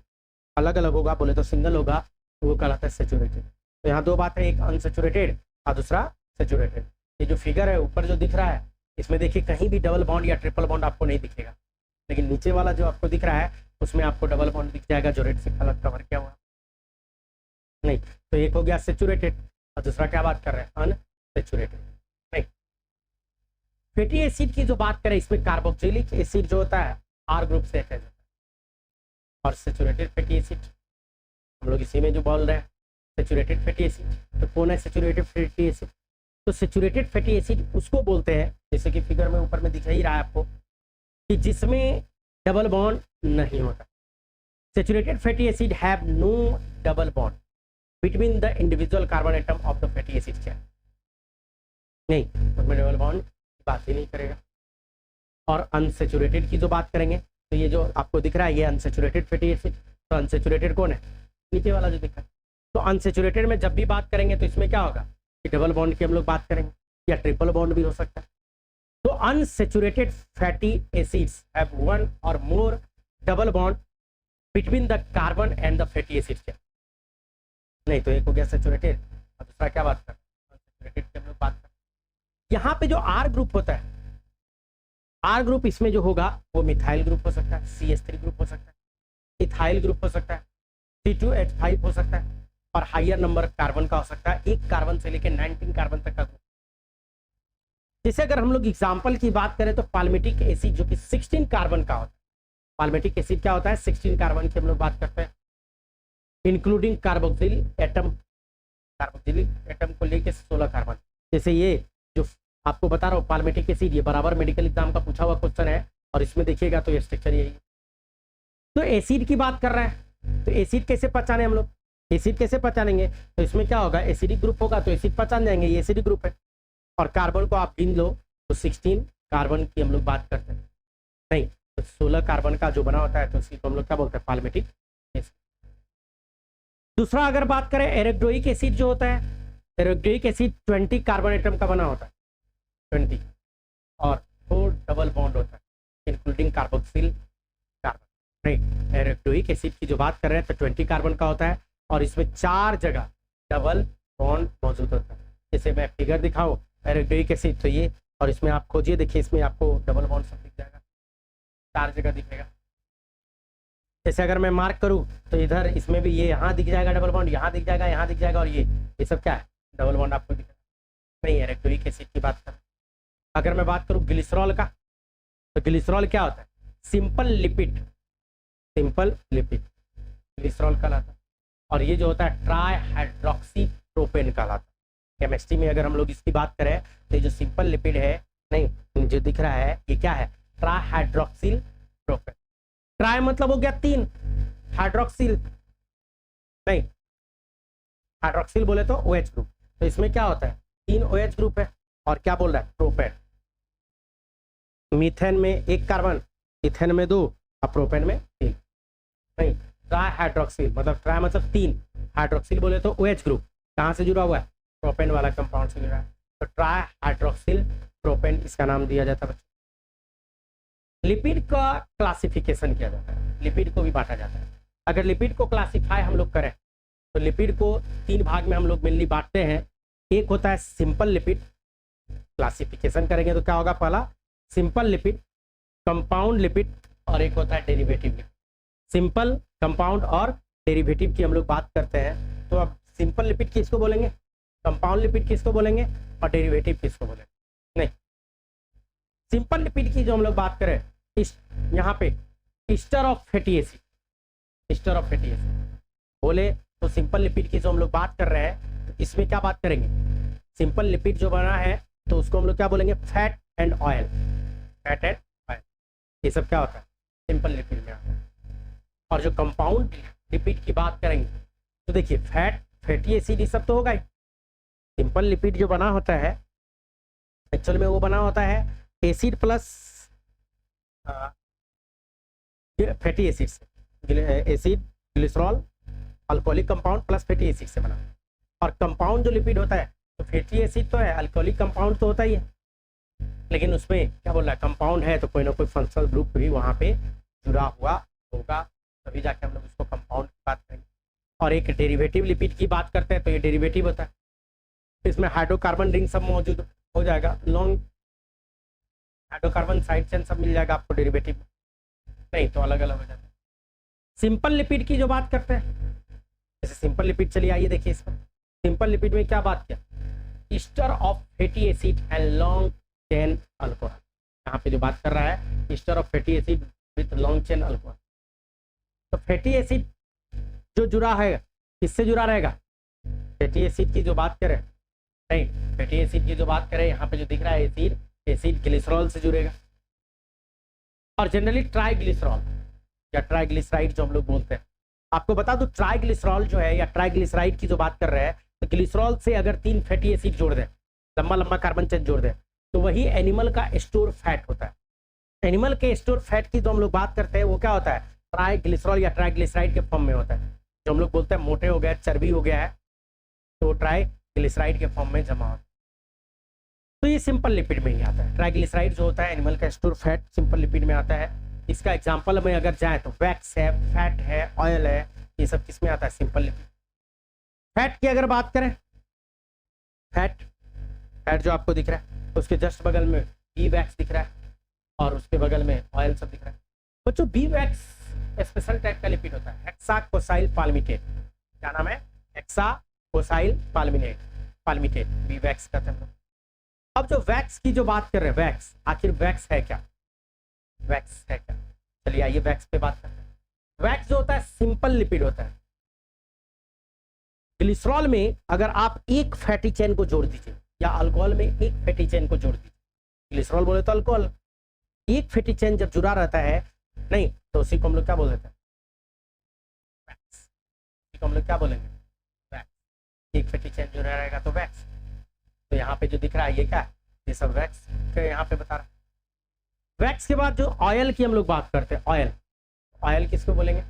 अलग अलग होगा बोले तो सिंगल होगा, तो वो कहलाता है सैचुरेटेड। तो यहाँ दो बात है, एक अनसैचुरेटेड और दूसरा सैचुरेटेड। ये जो फिगर है ऊपर जो दिख रहा है इसमें देखिए कहीं भी डबल बॉन्ड या ट्रिपल बॉन्ड आपको नहीं दिखेगा, लेकिन नीचे वाला जो आपको दिख रहा है उसमें आपको डबल बॉन्ड दिख जाएगा जो रेड से कलर कवर किया हुआ नहीं। तो एक हो गया सैचुरेटेड और दूसरा क्या बात कर रहे हैं? अनसैचुरेटेड। नहीं, फैटी एसिड की जो बात करें इसमें कार्बोक्सिलिक एसिड जो होता है R ग्रुप से अटैच होता है, और सैचुरेटेड फैटी एसिड हम लोग इसी में जो बोल रहे हैं सैचुरेटेड फैटी एसिड। तो कौन है सैचुरेटेड फैटी एसिड? तो सैचुरेटेड फैटी एसिड उसको बोलते हैं, जैसे कि फिगर में ऊपर में दिख ही रहा है आपको, कि जिसमें डबल बॉन्ड नहीं होता। Saturated fatty acid have no double bond between the individual carbon atom of the fatty acid chain. नहीं, उसमें डबल बॉन्ड की बात ही नहीं करेगा। और अनसैचुरेटेड की जो बात करेंगे तो ये जो आपको दिख रहा है ये अनसैचुरेटेड फैटी एसिड। तो अनसैचुरेटेड कौन है? नीचे वाला जो दिख रहा है। तो अनसैचुरेटेड में जब भी बात करेंगे तो इसमें क्या होगा कि डबल बॉन्ड की हम लोग बात करेंगे, या ट्रिपल बॉन्ड भी हो सकता है। तो unsaturated fatty acids have one or more double bond between the carbon and the fatty acid chain. नहीं, तो एक हो गया सैचुरेटेड और दूसरा क्या बात कर अनसैचुरेटेड की हम लोग बात कर। यहाँ पे जो R ग्रुप होता है, R ग्रुप इसमें जो होगा वो मिथाइल ग्रुप हो सकता है, CH3 ग्रुप हो सकता है, इथाइल ग्रुप हो सकता है, C2H5 हो सकता है, और हाइयर नंबर कार्बन का हो सकता है, 1 कार्बन से लेकर 19 कार्बन तक का ग्रुप। जैसे अगर हम लोग एग्जाम्पल की बात करें तो पाल्मिटिक एसिड जो कि 16 कार्बन का होता है, पाल्मिटिक एसिड क्या होता है, 16 कार्बन की हम लोग बात करते हैं, including carboxyl atom, carboxyl atom को लेके 16 कार्बन। जैसे ये जो आपको बता रहा हूँ पाल्मिटिक एसिड, ये बराबर मेडिकल एग्जाम का पूछा हुआ क्वेश्चन है, और इसमें देखिएगा तो ये स्ट्रक्चर यही है। तो एसिड की बात कर रहे हैं, तो एसिड कैसे पहचाने हम लोग, एसिड कैसे पहचानेंगे, तो इसमें क्या होगा, एसिडिक ग्रुप होगा तो एसिड पहचान जाएंगे, ये एसिडिक ग्रुप है। और कार्बन को आप गिन लो तो 16 कार्बन की हम लोग बात करते हैं, नहीं तो 16 कार्बन का जो बना होता है तो इसी को हम लोग क्या बोलते हैं, पाल्मिटिक एसिड। दूसरा अगर बात करें एरेक्डोइक एसिड जो होता है, एरेक्डोइक एसिड 20 कार्बन एटम का बना होता है, 20, और 4 डबल बॉन्ड होता है, इंक्लूडिंग कार्बोक्सिल कार्बन। नहीं, एरेक्डोइक एसिड की जो बात कर रहे हैं तो 20 कार्बन का होता है, और इसमें 4 जगह डबल बॉन्ड मौजूद होता है। जैसे मैं फिगर दिखाऊं एरेक्डोइक एसिड, तो ये, और इसमें आप खोजिए, देखिए इसमें आपको डबल बॉन्ड सब दिख जाएगा, 4 जगह दिखेगा। जैसे अगर मैं मार्क करूं तो इधर इसमें भी ये यहाँ दिख जाएगा डबल बॉन्ड, यहाँ दिख जाएगा, यहाँ दिख जाएगा, और ये सब क्या है, डबल बॉन्ड आपको दिखेगा। नहीं, एरेक्डोइक एसिड की बात करें। अगर मैं बात करूं ग्लिसरॉल का, तो ग्लिसरॉल क्या होता है, simple lipid, simple lipid glycerol कहलाता है। और ये जो होता है ट्राई हाइड्रोक्सी प्रोपेन कहलाता है। केमिस्ट्री में अगर हम लोग इसकी बात करें तो ये जो सिंपल लिपिड है, नहीं जो दिख रहा है ये क्या है, ट्राई हाइड्रोक्सिल प्रोपेन। ट्राई मतलब हो गया 3, हाइड्रोक्सिल नहीं, हाइड्रोक्सिल बोले तो OH ग्रुप, तो इसमें क्या होता है 3 OH ग्रुप है, और क्या बोल रहा है, प्रोपेन। मीथेन में 1 कार्बन, इथेन में 2, और प्रोपेन में 3। नहीं, ट्राई हाइड्रोक्सिल मतलब ट्राई मतलब 3, हाइड्रोक्सिल बोले तो OH ग्रुप कहाँ से जुड़ा हुआ है, प्रोपेन वाला कंपाउंड से जुड़ा है, तो ट्राई हाइड्रोक्सिल प्रोपेन इसका नाम दिया जाता है। लिपिड का क्लासिफिकेशन किया जाता है, लिपिड को भी बांटा जाता है। अगर लिपिड को क्लासिफाई हम लोग करें तो लिपिड को 3 भाग में हम लोग मेनली बांटते हैं। एक होता है सिंपल लिपिड, क्लासिफिकेशन करेंगे तो क्या होगा, पहला सिंपल लिपिड, कंपाउंड लिपिड, और एक होता है डेरिवेटिव लिपिड। सिंपल, कंपाउंड और डेरिवेटिव की हम लोग बात करते हैं। तो अब सिंपल लिपिड किसको बोलेंगे, कंपाउंड लिपिड किसको बोलेंगे, और डेरिवेटिव किसको बोलेंगे। नहीं, सिंपल लिपिड की जो हम लोग बात करें, यहाँ पे ester of fatty acid, ester of fatty acid बोले तो सिंपल लिपिड की जो हम लोग बात कर रहे हैं, तो इसमें क्या बात करेंगे, सिंपल लिपिड जो बना है तो उसको हम लोग क्या बोलेंगे, fat and oil, fat and oil, ये सब क्या होता है सिंपल लिपिड में आता है। और जो कंपाउंड लिपिड की बात करेंगे तो देखिए फैट, फैटी एसिड ये सब तो होगा ही। सिंपल लिपिड जो बना होता है एक्चुअल में वो बना होता है एसिड प्लस फैटी एसिड से, acid, glycerol, alcoholic compound plus fatty acid से बना। और कंपाउंड जो लिपिड होता है तो फैटी एसिड तो है, अल्कोहलिक कंपाउंड तो होता ही है, लेकिन उसमें क्या बोल रहा है, कंपाउंड है तो कोई ना कोई फंक्शनल ग्रुप भी वहाँ पे जुड़ा हुआ होगा, तभी जाके हम लोग उसको कंपाउंड की बात करेंगे। और एक डेरिवेटिव लिपिड की बात करते हैं तो ये डेरिवेटिव होता है, इसमें हाइड्रोकार्बन रिंग सब मौजूद हो जाएगा, लॉन्ग हाइड्रोकार्बन साइड चेन सब मिल जाएगा आपको डेरिवेटिव, नहीं तो अलग अलग हो जाता है। सिंपल लिपिड की जो बात करते हैं, जैसे सिंपल लिपिड, चलिए आइए देखिए इसमें सिंपल लिपिड में क्या बात किया, ester of fatty acid and long chain alcohol. यहाँ पे जो बात कर रहा है ester of fatty acid with long chain alcohol. तो फैटी एसिड जो जुड़ा है किससे जुड़ा रहेगा, फैटी एसिड की जो बात करें, नहीं फैटी एसिड की जो बात करें यहाँ पे जो दिख रहा है एसिड, एसिड ग्लिसरॉल से जुड़ेगा। और जनरली ट्राइग्लिसरॉल या ट्राइग्लिसराइड जो हम लोग बोलते हैं, आपको बता दूं ट्राइग्लिसरॉल जो है या ट्राइग्लिसराइड की जो बात कर रहे हैं, तो ग्लिसरॉल से अगर 3 फैटी एसिड जोड़ दें, लंबा लंबा कार्बन चेन जोड़ दें, तो वही एनिमल का स्टोर फैट होता है। एनिमल के स्टोर फैट की जो हम लोग बात करते हैं वो क्या होता है, ट्राइग्लिसरॉल या ट्राइग्लिसराइड के फॉर्म में होता है। जो हम लोग बोलते हैं मोटे हो गया, चर्बी हो गया है, तो ट्राइग्लिसराइड के फॉर्म में जमा होता है। तो ये सिंपल लिपिड में ही आता है। ट्राइग्लिसराइड जो होता है एनिमल का स्टोर फैट, सिंपल लिपिड में आता है। इसका एग्जांपल में अगर जाए तो वैक्स है, फैट है, ऑयल है, ये सब किस में आता है, सिंपल लिपिड। फैट की अगर बात करें, फैट जो आपको दिख रहा है उसके जस्ट बगल में बी वैक्स दिख रहा है और उसके बगल में ऑयल सब दिख रहा है। बच्चों बी वैक्स स्पेशल टाइप का लिपिड होता है, हेक्साकोसाइल पाल्मिटेट। क्या नाम है? हेक्साकोसाइल पाल्मिटेट, भी वैक्स कहते हैं हम लोग। अब जो वैक्स की जो बात कर रहे हैं, वैक्स, आखिर वैक्स है क्या? वैक्स है क्या? चलिए आइए वैक्स पे बात करते हैं। वैक्स जो होता है सिंपल लिपिड होता है। ग्लिसरॉल में अगर आप एक फैटी चेन को जोड़ दीजिए, या अल्कोहल में एक फैटी चेन को जोड़ दीजिए, ग्लिसरॉल बोले तो अल्कोहल, एक फैटी चेन जब जुड़ा रहता है, नहीं तो उसी को हम लोग क्या बोल देते हैं? वैक्स। उसी को हम लोग क्या बोलेंगे? वैक्स। एक फैटी चेन जुड़ा रहेगा तो वैक्स। तो यहाँ पे जो दिख रहा है ये क्या है? ये सब वैक्स के यहाँ पे बता रहा है। वैक्स के बाद जो ऑयल की हम लोग बात करते हैं, ऑयल, ऑयल किसको बोलेंगे?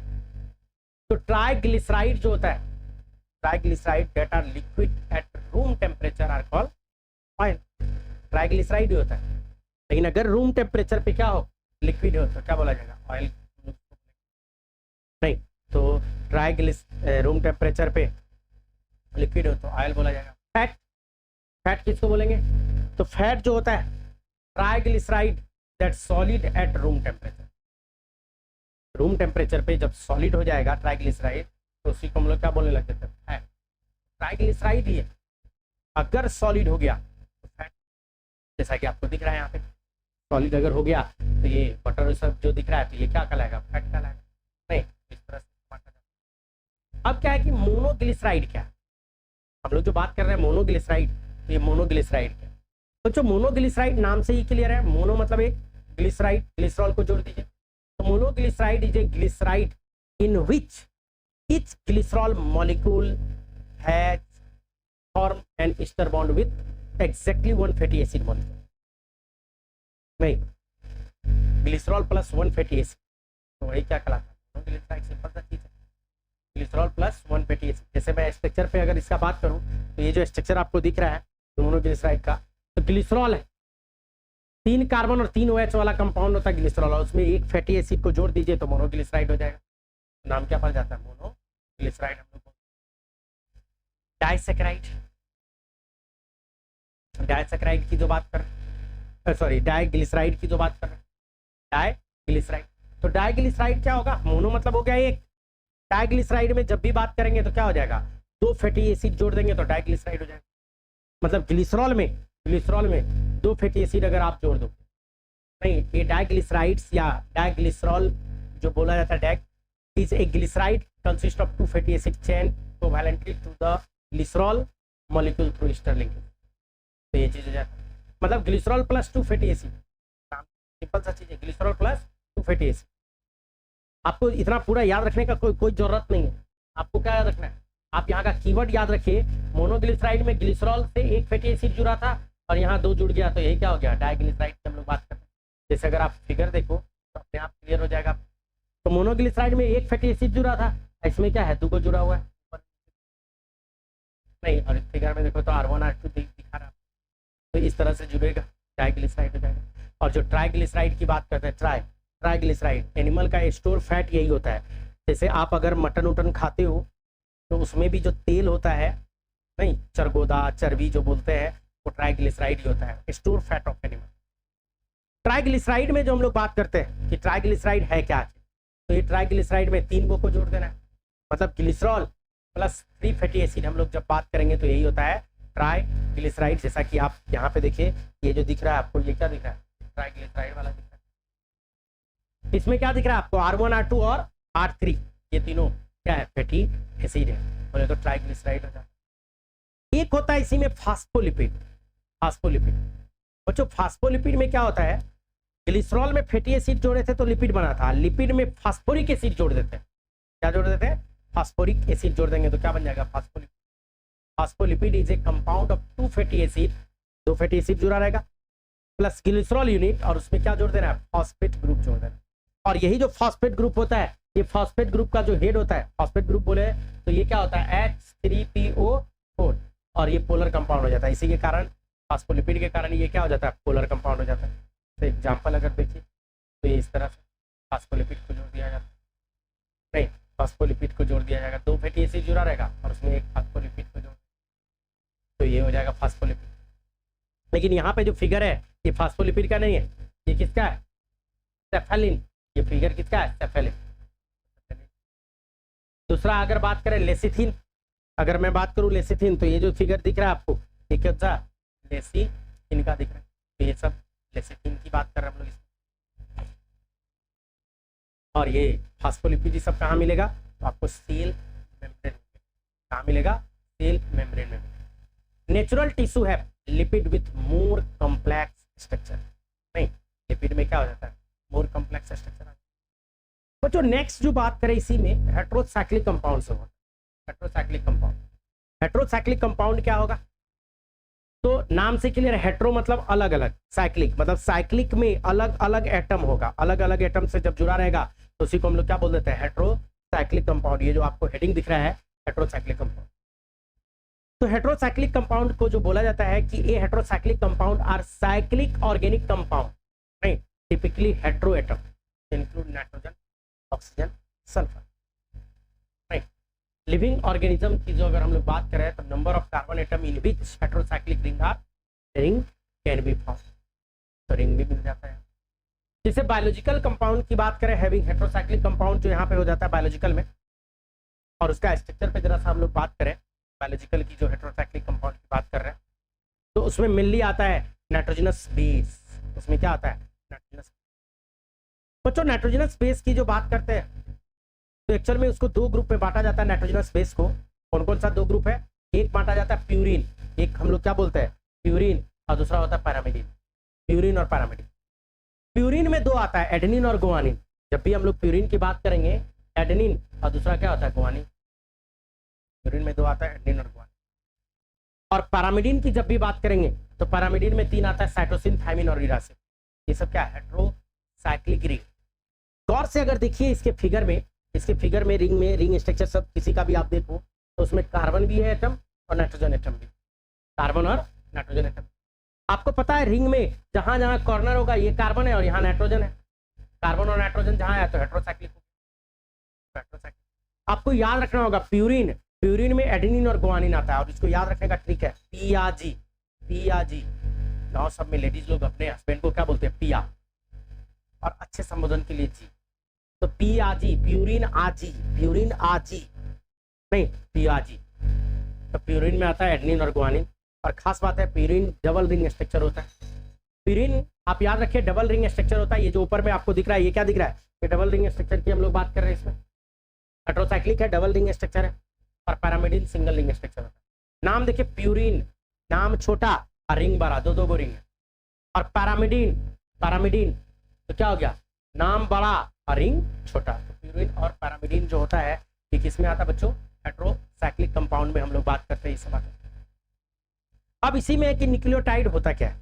तो ट्राइग्लिसराइड जो होता है, triglyceride that are liquid at room temperature are called oil. Triglyceride ही होता है, लेकिन अगर रूम टेम्परेचर पे क्या हो, लिक्विड हो, तो क्या बोला जाएगा? ऑयल। नहीं तो रूम टेम्परेचर पे लिक्विड हो तो ऑयल बोला जाएगा। फैट, फैट किसको बोलेंगे? तो फैट जो होता है triglyceride that solid at room temperature. Room temperature पे जब सॉलिड हो जाएगा ट्राइग्लिसराइड, तो उसी को हम लोग क्या बोलने लग जाते हैं? फैट। ट्राइग्लिसराइड ही है, अगर सॉलिड हो गया तो फैट। जैसा कि आपको दिख रहा है यहाँ पे, सॉलिड अगर हो गया तो ये बटर सब जो दिख रहा है, तो ये क्या कहलाएगा? फैट कहलाएगा। नहीं, इस तरह से बांटा जाता है। अब क्या है कि मोनोग्लिसराइड क्या है? हम लोग जो बात कर रहे हैं मोनोग्लिसराइड, तो ये मोनोग्लिसराइड क्या है? तो जो मोनोग्लिसराइड नाम से ही क्लियर है, मोनो मतलब एक, ग्लिसराइड, ग्लिसरॉल को जोड़ दीजिए। तो monoglyceride is a glyceride in which each glycerol molecule has formed an ester bond with exactly one fatty acid molecule. नहीं, glycerol plus one fatty acid, तो वही क्या कहलाता है? मोनोग्लिसराइड। सिंपल सा चीज है, glycerol plus one fatty acid. जैसे मैं स्ट्रक्चर पे अगर इसका बात करूं, तो ये जो स्ट्रक्चर आपको दिख रहा है मोनोग्लिसराइड का, तो ग्लिसरॉल है, 3 कार्बन और 3 OH वाला कंपाउंड होता है ग्लिसरॉल, और उसमें एक फैटी एसिड को जोड़ दीजिए तो मोनोग्लिसराइड हो जाएगा। नाम क्या पड़ जाता है? मोनोग्लिसराइड। हम लोग डाइसैकेराइड, डाइसैकेराइड की जो बात कर, सॉरी डाइग्लिसराइड की जो बात कर, डाइग्लिसराइड। तो डाइग्लिसराइड क्या होगा? मोनो मतलब हो गया एक, डाइग्लिसराइड में जब भी बात करेंगे तो क्या हो जाएगा? 2 फैटी एसिड जोड़ देंगे तो डाइग्लिसराइड हो जाएगा। मतलब ग्लिसरॉल में 2 फैटी एसिड अगर आप जोड़ दो, नहीं ये डाइग्लिसराइड्स या डाइग्लिसरॉल जो बोला जाता है, डाइग is a glyceride consist of 2 fatty acid chain covalently to the glycerol molecule through ester linkage। तो ये चीज हो जाता है, मतलब glycerol plus 2 fatty acid. Simple सा चीज है, ग्लिसरॉल प्लस 2 फैटी एसिड। आपको इतना पूरा याद रखने का कोई जरूरत नहीं है। आपको क्या याद रखना है? आप यहाँ का कीवर्ड याद रखिए, मोनोग्लिसराइड में ग्लिसरॉल से एक फैटी एसिड जुड़ा था और यहाँ 2 जुड़ गया, तो यही क्या हो गया? डाइग्लिसराइड की हम लोग बात करते हैं। जैसे अगर आप फिगर देखो तो अपने आप क्लियर हो जाएगा। तो मोनोग्लिसराइड में एक फैटी एसिड जुड़ा था, इसमें क्या है? 2 को जुड़ा हुआ है नहीं, और इस फिगर में देखो तो R1 R2 दिखा रहा है, तो इस तरह से जुड़ेगा, ट्राइग्लिसराइड हो जाएगा। और जो ट्राइग्लिसराइड की बात करते हैं, ट्राइग्लिसराइड एनिमल का स्टोर फैट यही होता है। जैसे आप अगर मटन उटन खाते हो तो उसमें भी जो तेल होता है, नहीं चरगोदा, चर्बी जो बोलते हैं, वो ट्राइग्लिसराइड ही होता है, store fat of animal. Triglyceride में जो हम लोग बात करते हैं कि ट्राइग्लिसराइड है क्या, तो ये ट्राइग्लिसराइड में 3 को जोड़ देना है, मतलब ग्लिसरॉल प्लस 3 फैटी एसिड। हम लोग जब बात करेंगे तो यही होता है ट्राइग्लिसराइड। जैसा कि आप यहाँ पे देखिए, ये जो दिख रहा है आपको, ये क्या दिख रहा है? ट्राइग्लिसराइड वाला दिख रहा है। इसमें क्या दिख रहा है आपको? R1 R2 और R3, ये तीनों क्या है? फैटी एसिड है, बोले तो ट्राइग्लिसराइड हो जाता है। एक होता है इसी में फास्फोलिपिड। फास्फोलिपिड बच्चों, फास्फोलिपिड में क्या होता है? ग्लिसरॉल में फैटी एसिड जोड़े थे तो लिपिड बना था, लिपिड में फास्फोरिक एसिड जोड़ देते हैं। क्या जोड़ देते हैं? फास्फोरिक एसिड जोड़ देंगे तो क्या बन जाएगा? Phospholipid. Phospholipid is a compound of 2 fatty acid, 2 fatty acid जुड़ा रहेगा प्लस ग्लिसरॉल यूनिट, और उसमें क्या जोड़ देना है? फॉस्फेट ग्रुप जोड़ देना। और यही जो फॉस्फेट ग्रुप होता है, ये फॉस्फेट ग्रुप का जो हेड होता है, फॉस्फेट ग्रुप बोले तो ये क्या होता है? H3PO4, और ये पोलर कंपाउंड हो जाता है। इसी के कारण, फास्फोलिपिड के कारण ये क्या हो जाता है? पोलर कंपाउंड हो जाता है। तो एग्जाम्पल अगर देखिए तो ये इस तरह से फास्फोलिपिड को जोड़ दिया जाता है, नहीं फास्फोलिपिड को जोड़ दिया जाएगा, 2 फैटी एसिड जुड़ा रहेगा और उसमें एक फास्फोलिपिड को जोड़, तो ये हो जाएगा फास्फोलिपिड। लेकिन यहाँ पे जो फिगर है ये फास्फोलिपिड का नहीं है, ये किसका है? सेफेलिन। ये फिगर किसका है? सेफेलिन। दूसरा अगर बात करें लेसिथिन, अगर मैं बात करूं लेसिथिन, तो ये जो फिगर दिख रहा है आपको, ठीक है, लेसिथिन का दिख रहा है, तो ये सब लेसिथिन की बात कर रहे हैं हम लोग इसमें। और ये फास्फोलिपिड सब कहाँ मिलेगा, तो आपको सेल मेम्ब्रेन, कहाँ मिलेगा, सेल मेम्ब्रेन में। नेचुरल टिश्यू है lipid with more complex structure, नहीं, लिपिड में क्या हो जाता है, मोर कॉम्प्लेक्स स्ट्रक्चर। तो जो नेक्स्ट जो बात करें इसी में हेट्रोसाइक्लिक कंपाउंड से होता है। हेट्रोसाइक्लिक कंपाउंड, हेट्रोसाइक्लिक कंपाउंड क्या होगा, तो नाम से क्लियर, हेट्रो मतलब अलग अलग, साइक्लिक मतलब साइक्लिक में अलग अलग एटम होगा, अलग अलग एटम से जब जुड़ा रहेगा तो उसी को हम लोग क्या बोल देते हैं, हेट्रोसाइक्लिक कंपाउंड। ये जो आपको हेडिंग दिख रहा है हेट्रोसाइक्लिक कंपाउंड, तो हेट्रोसाइक्लिक कंपाउंड को जो बोला जाता है कि ये heterocyclic compound are cyclic organic compound, नहीं, typically heteroatom include nitrogen, oxygen, sulphur. Right, living organism की जो अगर हम लोग बात करें तो number of carbon atom in which heterocyclic ring can be found, तो रिंग भी मिल जाता है। जैसे बायोलॉजिकल कंपाउंड की बात करें, हैविंग हेट्रोसाइक्लिक कंपाउंड जो यहाँ पे हो जाता है बायोलॉजिकल में, और उसका स्ट्रक्चर पे जरा सा हम लोग बात करें, बायोलॉजिकल की जो हेट्रोसाइक्लिक कंपाउंड की बात कर रहे हैं, तो उसमें मेनली आता है नाइट्रोजनस बेस। उसमें क्या आता है, नाइट्रोजनस। बच्चों नाइट्रोजनस बेस की जो बात करते हैं तो एक्चुअल में उसको दो ग्रुप में बांटा जाता है। नाइट्रोजनस बेस को कौन कौन सा दो ग्रुप है, एक बांटा जाता है प्यूरिन, एक हम लोग क्या बोलते हैं प्यूरिन, और दूसरा होता है पैरामिडिन। प्यूरिन और पैरामिडिन, प्यूरिन में दो आता है एडेनिन और गुआनिन। जब भी हम लोग प्यूरिन की बात करेंगे, एडेनिन और दूसरा क्या होता है गुआनिन। प्यूरिन में दो आता है एडेनिन और गुआनिन। और पैरामिडिन की जब भी बात करेंगे तो पैरामिडिन में तीन आता है, साइटोसिन, थायमिन और यूरासिल। ये सब क्या है, हेट्रोसाइक्लिक रिंग। गौर से अगर देखिए इसके फिगर में, इसके फिगर में रिंग स्ट्रक्चर सब किसी का भी आप देखो तो उसमें कार्बन भी है एटम और नाइट्रोजन एटम भी, कार्बन और नाइट्रोजन एटम। आपको पता है रिंग में जहां जहां कॉर्नर होगा ये कार्बन है और यहाँ नाइट्रोजन है, कार्बन और नाइट्रोजन जहां है तो हेट्रोसाइक्लिक होगा। आपको याद रखना होगा प्यूरिन, प्यूरिन में एडेनिन और गुआनिन आता है, और इसको याद रखने का ट्रिक है पिया जी, पिया जी। गाँव सब में लेडीज लोग अपने हस्बैंड को क्या बोलते हैं, पिया, और अच्छे संबोधन के लिए जी, तो पियाजी, प्यूरिन आजी, प्यूरिन आजी, नहीं पियाजी। तो प्यूरिन में आता है एडेनिन और गुआनिन, और खास बात है प्यूरिन डबल रिंग स्ट्रक्चर होता है। प्यूरिन आप याद रखिए डबल रिंग स्ट्रक्चर होता है। ये जो ऊपर में आपको दिख रहा है ये क्या दिख रहा है, ये डबल रिंग स्ट्रक्चर की हम लोग बात कर रहे हैं। इसमें हेट्रोसाइक्लिक है, डबल रिंग स्ट्रक्चर है, और पैरामिडिन सिंगल रिंग स्ट्रक्चर होता है। नाम देखिए, प्यूरिन नाम छोटा और रिंग बड़ा, दो दो गो रिंग है। और पैरामिडिन, पैरामिडिन तो क्या हो गया, नाम बड़ा और रिंग छोटा। तो प्यूरिन और पैरामिडिन जो होता है ये किसमें आता है बच्चों, हेट्रोसाइक्लिक कंपाउंड में हम लोग बात करते हैं इस बात। अब इसी में है कि न्यूक्लियोटाइड होता क्या है,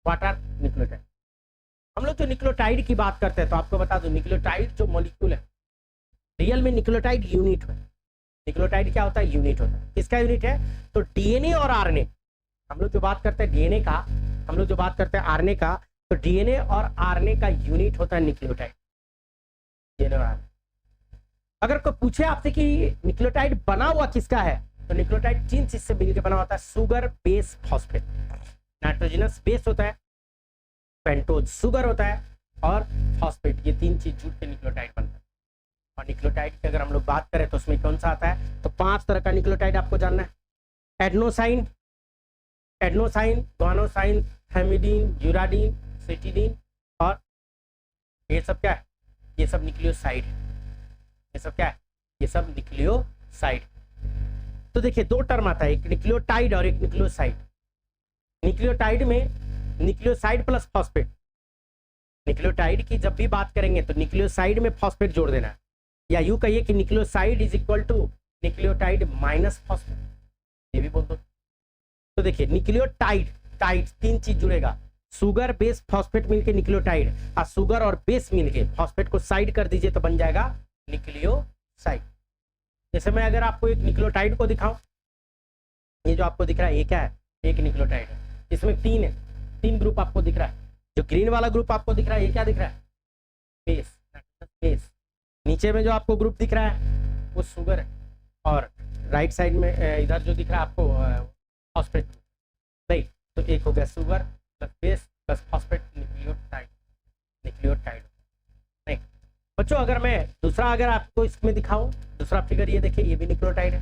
व्हाट आर न्यूक्लियोटाइड। हम लोग जो न्यूक्लियोटाइड की बात करते हैं तो आपको बता दूं न्यूक्लियोटाइड जो मॉलिक्यूल है, रियल में न्यूक्लियोटाइड यूनिट है। न्यूक्लियोटाइड क्या होता है, यूनिट होता है। किसका यूनिट है, तो डीएनए और आरएनए। हम लोग जो बात करते हैं डीएनए का, हम लोग जो बात करते हैं आरएनए का, तो डीएनए और आरएनए का यूनिट होता है न्यूक्लियोटाइड। डीएनए और आरएनए, अगर कोई पूछे आपसे कि न्यूक्लियोटाइड बना हुआ किसका है, तो न्यूक्लियोटाइड तीन चीज से मिलकर बना होता है, sugar base phosphate, nitrogenous base होता है, पेंटोज शुगर होता है, और फॉस्फेट, ये तीन चीज जुट के न्यूक्लियोटाइड बनता है। और न्यूक्लियोटाइड की अगर हम लोग बात करें तो उसमें कौन सा आता है, तो 5 तरह का न्यूक्लियोटाइड आपको जानना है। एडेनोसाइन, एडेनोसाइन, गुआनोसाइन, थायमिडीन, यूराडीन, सिटिडीन, और ये सब क्या है, ये सब न्यूक्लियोसाइड है। ये सब क्या है, ये सब न्यूक्लियोसाइड। तो देखिए दो टर्म आता है, एक न्यूक्लियोटाइड और एक न्यूक्लियोसाइड। न्यूक्लियोटाइड में न्यूक्लियोसाइड प्लस फॉस्फेट, न्यूक्लियोटाइड की जब भी बात करेंगे तो न्यूक्लियोसाइड में फॉस्फेट जोड़ देना है, या यूं कहिए कि nucleoside is equal to nucleotide minus phosphate, ये भी बोल दो। तो देखिए न्यूक्लियोटाइड, टाइड तीन चीज जुड़ेगा, शुगर बेस फॉस्फेट मिलके न्यूक्लियोटाइड, और शुगर और बेस मिलके फॉस्फेट को साइड कर दीजिए तो बन जाएगा न्यूक्लियोसाइड। जैसे मैं अगर आपको एक न्यूक्लियोटाइड को दिखाऊं, ये जो आपको दिख रहा है ये क्या है, एक न्यूक्लियोटाइड है। इसमें तीन है, तीन ग्रुप आपको दिख रहा है। जो ग्रीन वाला ग्रुप आपको दिख रहा है ये क्या दिख रहा है, बेस, बेस। नीचे में जो आपको ग्रुप दिख रहा है वो शुगर है, और राइट साइड में इधर जो दिख रहा है आपको फॉस्फेट। नहीं, तो एक हो गया sugar plus base plus phosphate, nucleotide, nucleotide. नहीं बच्चों अगर मैं दूसरा अगर आपको इसमें दिखाऊं, दूसरा फिगर ये देखिए, ये भी न्यूक्लियोटाइड है,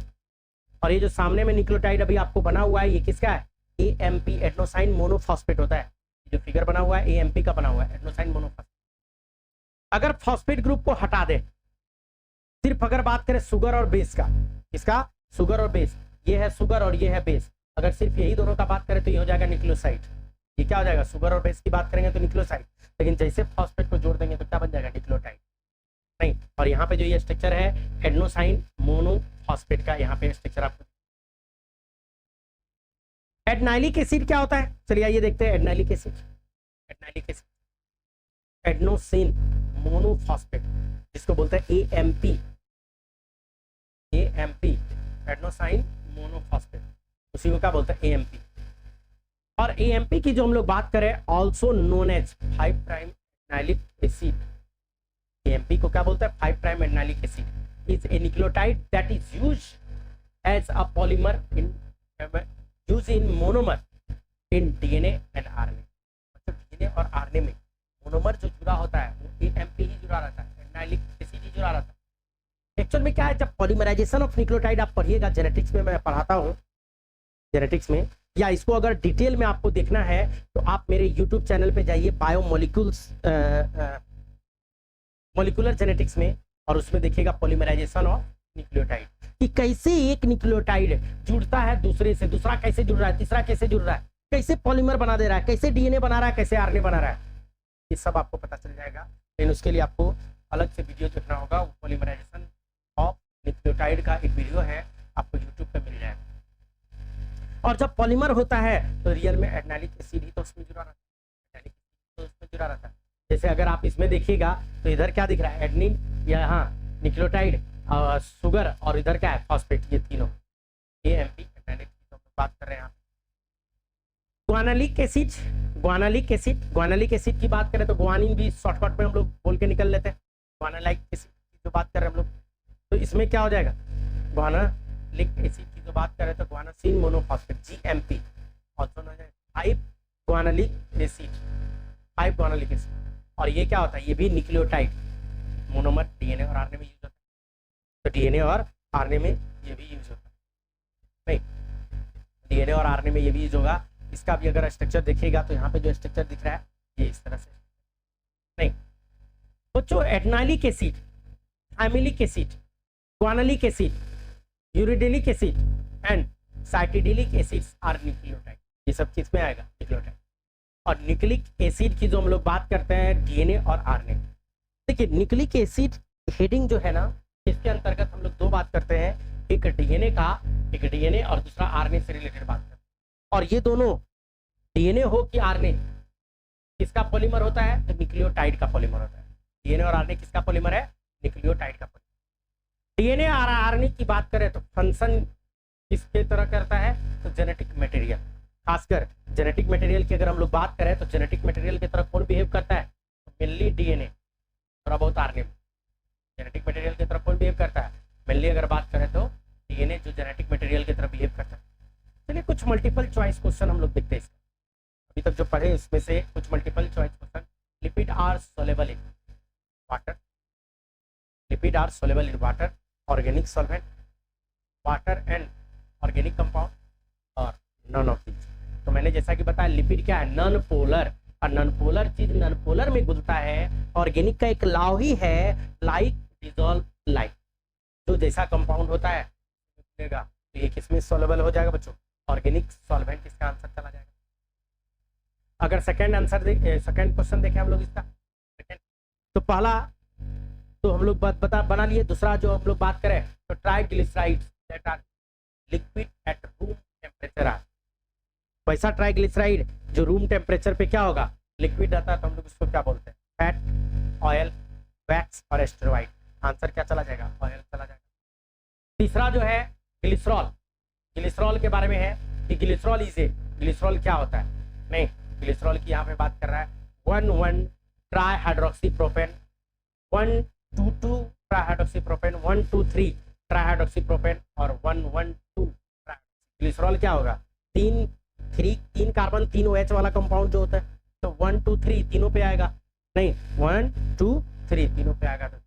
और ये जो सामने में न्यूक्लियोटाइड अभी आपको बना हुआ है, ये किसका है? AMP, एडेनोसाइन मोनोफॉस्फेट होता है। जो फिगर बना हुआ है AMP का बना हुआ है, एडेनोसाइन मोनोफॉस्फेट। अगर फॉस्फेट ग्रुप को हटा दे, सिर्फ अगर बात करें शुगर और बेस का, इसका शुगर और बेस, ये है शुगर और ये है बेस, अगर सिर्फ यही दोनों का बात करें तो ये हो जाएगा न्यूक्लियोसाइड। ये क्या हो जाएगा? शुगर और बेस की बात करेंगे तो न्यूक्लियोसाइड, लेकिन जैसे फॉस्फेट को जोड़ देंगे तो क्या बन जाएगा? न्यूक्लियोटाइड। नहीं, और यहाँ पे जो ये स्ट्रक्चर है एडेनोसाइन मोनोफॉस्फेट का, यहाँ पे स्ट्रक्चर आपको। एडनाइलिक एसिड क्या होता है? चलिए आइए देखते हैं एडनाइलिक एसिड। एडनाइलिक एसिड एडेनोसिन मोनोफॉस्फेट, जिसको बोलते हैं AMP, AMP एडेनोसाइन मोनोफॉस्फेट, उसी को क्या बोलते हैं? AMP। और AMP की जो हम लोग बात करें, also known as 5 prime adenylic acid. AMP को क्या बोलते हैं? 5 prime adenylic acid is a nucleotide that is used as a polymer in monomer in DNA and RNA। मतलब DNA और RNA में मोनोमर जो जुड़ा होता है वो AMP ही जुड़ा रहता है, एडनाइलिक एसिड ही जुड़ा रहता है। एक्चुअल में क्या है, जब पॉलीमराइजेशन ऑफ न्यूक्लियोटाइड आप पढ़िएगा, जेनेटिक्स में मैं पढ़ाता हूँ, जेनेटिक्स में, या इसको अगर डिटेल में आपको देखना है तो आप मेरे यूट्यूब चैनल पे जाइए, बायोमोलिक्यूल्स मोलिकुलर जेनेटिक्स में, और उसमें देखिएगा पॉलीमराइजेशन ऑफ न्यूक्लियोटाइड, कि कैसे एक न्यूक्लियोटाइड जुड़ता है दूसरे से, दूसरा कैसे जुड़ रहा है, तीसरा कैसे जुड़ रहा है, कैसे पॉलीमर बना दे रहा है, कैसे DNA बना रहा है, कैसे RNA बना रहा है, ये सब आपको पता चल जाएगा। लेकिन उसके लिए आपको अलग से वीडियो देखना होगा। वो पॉलीमराइजेशन ऑफ न्यूक्लियोटाइड का एक वीडियो है, आपको यूट्यूब पे मिल जाएगा। और जब पॉलीमर होता है तो रियल में एडनाइलिक एसिड ही तो उसमें जुड़ा रहता है, एडनाइलिक एसिड तो उसमें जुड़ा रहता है। जैसे अगर आप इसमें देखिएगा तो इधर क्या दिख रहा है? एडनिन, यहाँ न्यूक्लियोटाइड, शुगर, और इधर क्या है? फॉस्फेट, ये तीनों AMP एडनाइलिक बात कर रहे हैं। ग्वानालिक acid, guanylic acid, guanylic acid की बात करें तो ग्वानिन भी शॉर्टकट में हम लोग बोल के निकल लेते हैं। ग्वानालिक एसिड की जो बात कर रहे हैं हम लोग, तो इसमें क्या हो जाएगा? ग्वानालिक एसिड की जो बात करें तो guanosine monophosphate, GMP, also known as 5 guanylic acid, 5 guanylic acid. और ये क्या होता है? ये भी न्यूक्लियोटाइड, मोनोमर DNA और RNA में यूज होता है, तो DNA और RNA में ये भी यूज होता है। नहीं, DNA और RNA में ये भी यूज होगा। इसका भी अगर स्ट्रक्चर देखिएगा तो यहाँ पे जो स्ट्रक्चर दिख रहा है ये इस तरह से। नहीं बच्चों, adenylic acid, thymidylic acid, guanylic acid, uridylic acid and cytidylic acids are nucleotide. ये सब किस में आएगा? न्यूक्लियोटाइड। और न्यूक्लिक एसिड की जो हम लोग बात करते हैं DNA और RNA, देखिए न्यूक्लिक एसिड हेडिंग जो है ना, इसके अंतर्गत हम लोग दो बात करते हैं, एक DNA का, एक DNA और दूसरा RNA से रिलेटेड बात करते हैं। और ये दोनों DNA हो कि RNA, किसका पॉलीमर होता है? तो न्यूक्लियोटाइड का पॉलीमर होता है। DNA और RNA किसका पॉलीमर है? न्यूक्लियोटाइड का पॉलीमर। DNA और RNA की बात करें तो फंक्शन किसके तरह करता है? तो जेनेटिक मटेरियल, खासकर जेनेटिक मटेरियल की अगर हम लोग बात करें तो जेनेटिक मटेरियल की तरह कौन बिहेव करता है? तो मेनली DNA, थोड़ा बहुत RNA। जेनेटिक मटेरियल की तरफ कौन बिहेव करता है? मेनली अगर बात करें तो DNA जो जेनेटिक मटेरियल की तरह बिहेव करता है। चलिए कुछ मल्टीपल चॉइस क्वेश्चन हम लोग देखते हैं। अभी तक जो पढ़े इसमें से कुछ multiple choice question. Lipid are soluble in water, lipid are soluble in water, organic solvent, water and organic compound और नन ऑफ दीज। तो मैंने जैसा कि बताया लिपिड क्या है? नॉन पोलर, और नॉन पोलर चीज नॉन पोलर में घुलता है। ऑर्गेनिक का एक लॉ ही है, लाइक डिसॉल्व लाइक, जो जैसा कंपाउंड होता है मिलेगा तो ये किसमें सोलेबल हो जाएगा बच्चों? Organic solvent. इसका आंसर चला जाएगा। अगर सेकंड आंसर सेकंड क्वेश्चन देखें हम लोग इसका, तो पहला तो हम लोग बना लिए। दूसरा जो हम लोग बात करें तो triglycerides that are liquid at room temperature are. वैसा ट्राइग्लिसराइड जो रूम टेम्परेचर पे क्या होगा? लिक्विड रहता है, तो हम लोग इसको क्या बोलते हैं? फैट, ऑयल, वैक्स और एस्टेरॉइड। आंसर क्या चला जाएगा? ऑयल चला जाएगा। तीसरा जो है ग्लिसरॉल, ग्लिसरॉल के बारे में है कि ग्लिसरॉल इज ए, ग्लिसरॉल क्या होता है? नहीं, ग्लिसरॉल की यहाँ पे बात कर रहा है 1,1 ट्राइहाइड्रोक्सीप्रोपेन, 1,2,2 ट्राइहाइड्रोक्सीप्रोपेन, 1,2,3 ट्राइहाइड्रोक्सीप्रोपेन और 1,1,2 ग्लिसरॉल क्या होगा? 3 कार्बन 3 OH वाला कंपाउंड जो होता है, तो 1, 2, 3 तीनों पे आएगा। नहीं, 1, 2, 3 तीनों पे आएगा, तो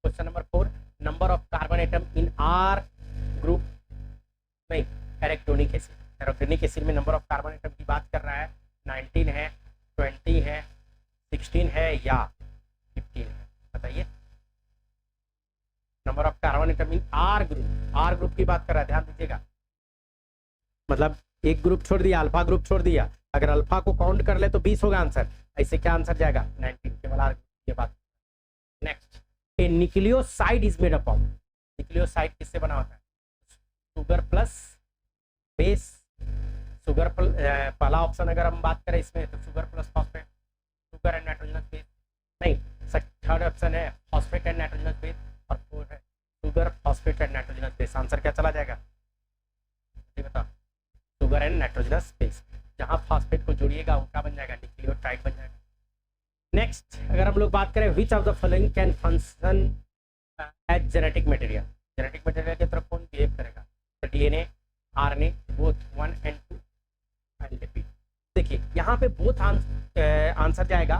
question number 4, number of carbon atom in R group, नहीं एरेक्टोनिक एसिड। एरेक्टोनिक एसिड में नंबर ऑफ कार्बन एटम की बात कर रहा है, 19 है, 20 है, 16 है या 15 है, बताइए। Number of carbon atom in R group, R group की बात कर रहा है, ध्यान दीजिएगा। मतलब एक ग्रुप छोड़ दिया, अल्फा ग्रुप छोड़ दिया, अगर अल्फा को काउंट कर ले तो 20 होगा आंसर, ऐसे क्या आंसर जाएगा 19, केवल आर ग्रुप की बात। Next, A nucleoside is made up of, nucleoside किससे बना होता है, शुगर प्लस बेस, शुगर पहला ऑप्शन अगर हम बात करें इसमें तो sugar plus phosphate, sugar and nitrogenous base, नहीं थर्ड ऑप्शन है फॉस्फेट एंड नाइट्रोजनस बेस, और फोर्थ है sugar phosphate and nitrogenous base. Answer क्या चला जाएगा, बता, शुगर एंड नाइट्रोजनस बेस। जहां फॉस्फेट को जोड़िएगा वो क्या बन जाएगा, न्यूक्लियोटाइड बन जाएगा। नेक्स्ट, अगर हम लोग बात करें which of the following can function as genetic material, genetic material की तरफ कौन बिहेव करेगा, तो DNA, RNA, both 1 and 2 and lipid. देखिए यहाँ पे बोथ आंसर जाएगा,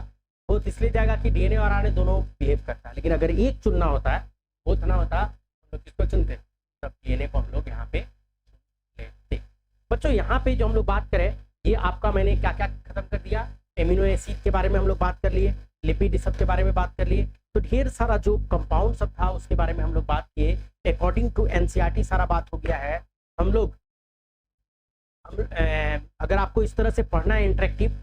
बोथ इसलिए जाएगा कि डीएनए और आरएनए दोनों बिहेव करता है, लेकिन अगर एक चुनना होता है, बोथ ना होता, हम लोग किसको चुनते, तब डीएनए को हम लोग यहाँ पे लेते। बच्चों यहाँ पे जो हम लोग बात करें, ये आपका मैंने क्या क्या खत्म कर दिया, एमिनो एसिड के बारे में हम लोग बात कर लिए, लिपिड सब के बारे में बात कर लिए, तो ढेर सारा जो कंपाउंड सब था उसके बारे में हम लोग बात किए। अकॉर्डिंग टू एनसीईआरटी सारा बात हो गया है। हम लोग अगर आपको इस तरह से पढ़ना है interactive,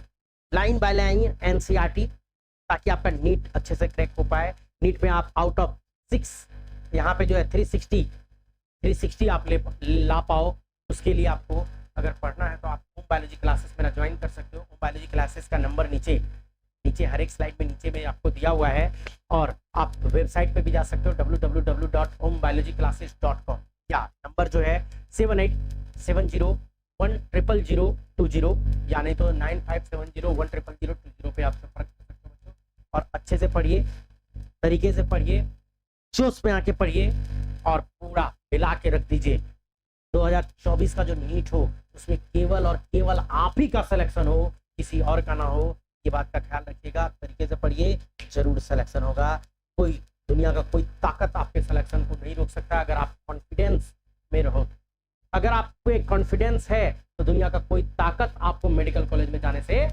line by line NCERT, ताकि आपका नीट अच्छे से क्रैक हो पाए। नीट में आप आउट ऑफ 6 यहाँ पे जो है 360 आप ला पाओ, उसके लिए आपको अगर पढ़ना है तो आप होम बायोलॉजी क्लासेस मेरा ज्वाइन कर सकते हो। होम बायोलॉजी क्लासेस का नंबर नीचे हर एक स्लाइड में नीचे में आपको दिया हुआ है, और आप वेबसाइट पे भी जा सकते हो www.homebiologyclasses.com, या नंबर जो है 7870100020, यानी तो 9570100020 पे आप संपर्क कर सकते हो बच्चों। और अच्छे से पढ़िए, तरीके से पढ़िए, जोश में आके पढ़िए, और पूरा हिला के रख दीजिए। 2024 का जो नीट हो उसमें केवल और केवल आप ही का सिलेक्शन हो, किसी और का ना हो, ये बात का ख्याल रखिएगा। तरीके से पढ़िए, जरूर सिलेक्शन होगा। कोई दुनिया का कोई ताकत आपके सिलेक्शन को नहीं रोक सकता, अगर आप कॉन्फिडेंस में रहो। अगर आपको एक कॉन्फिडेंस है तो दुनिया का कोई ताकत आपको मेडिकल कॉलेज में जाने से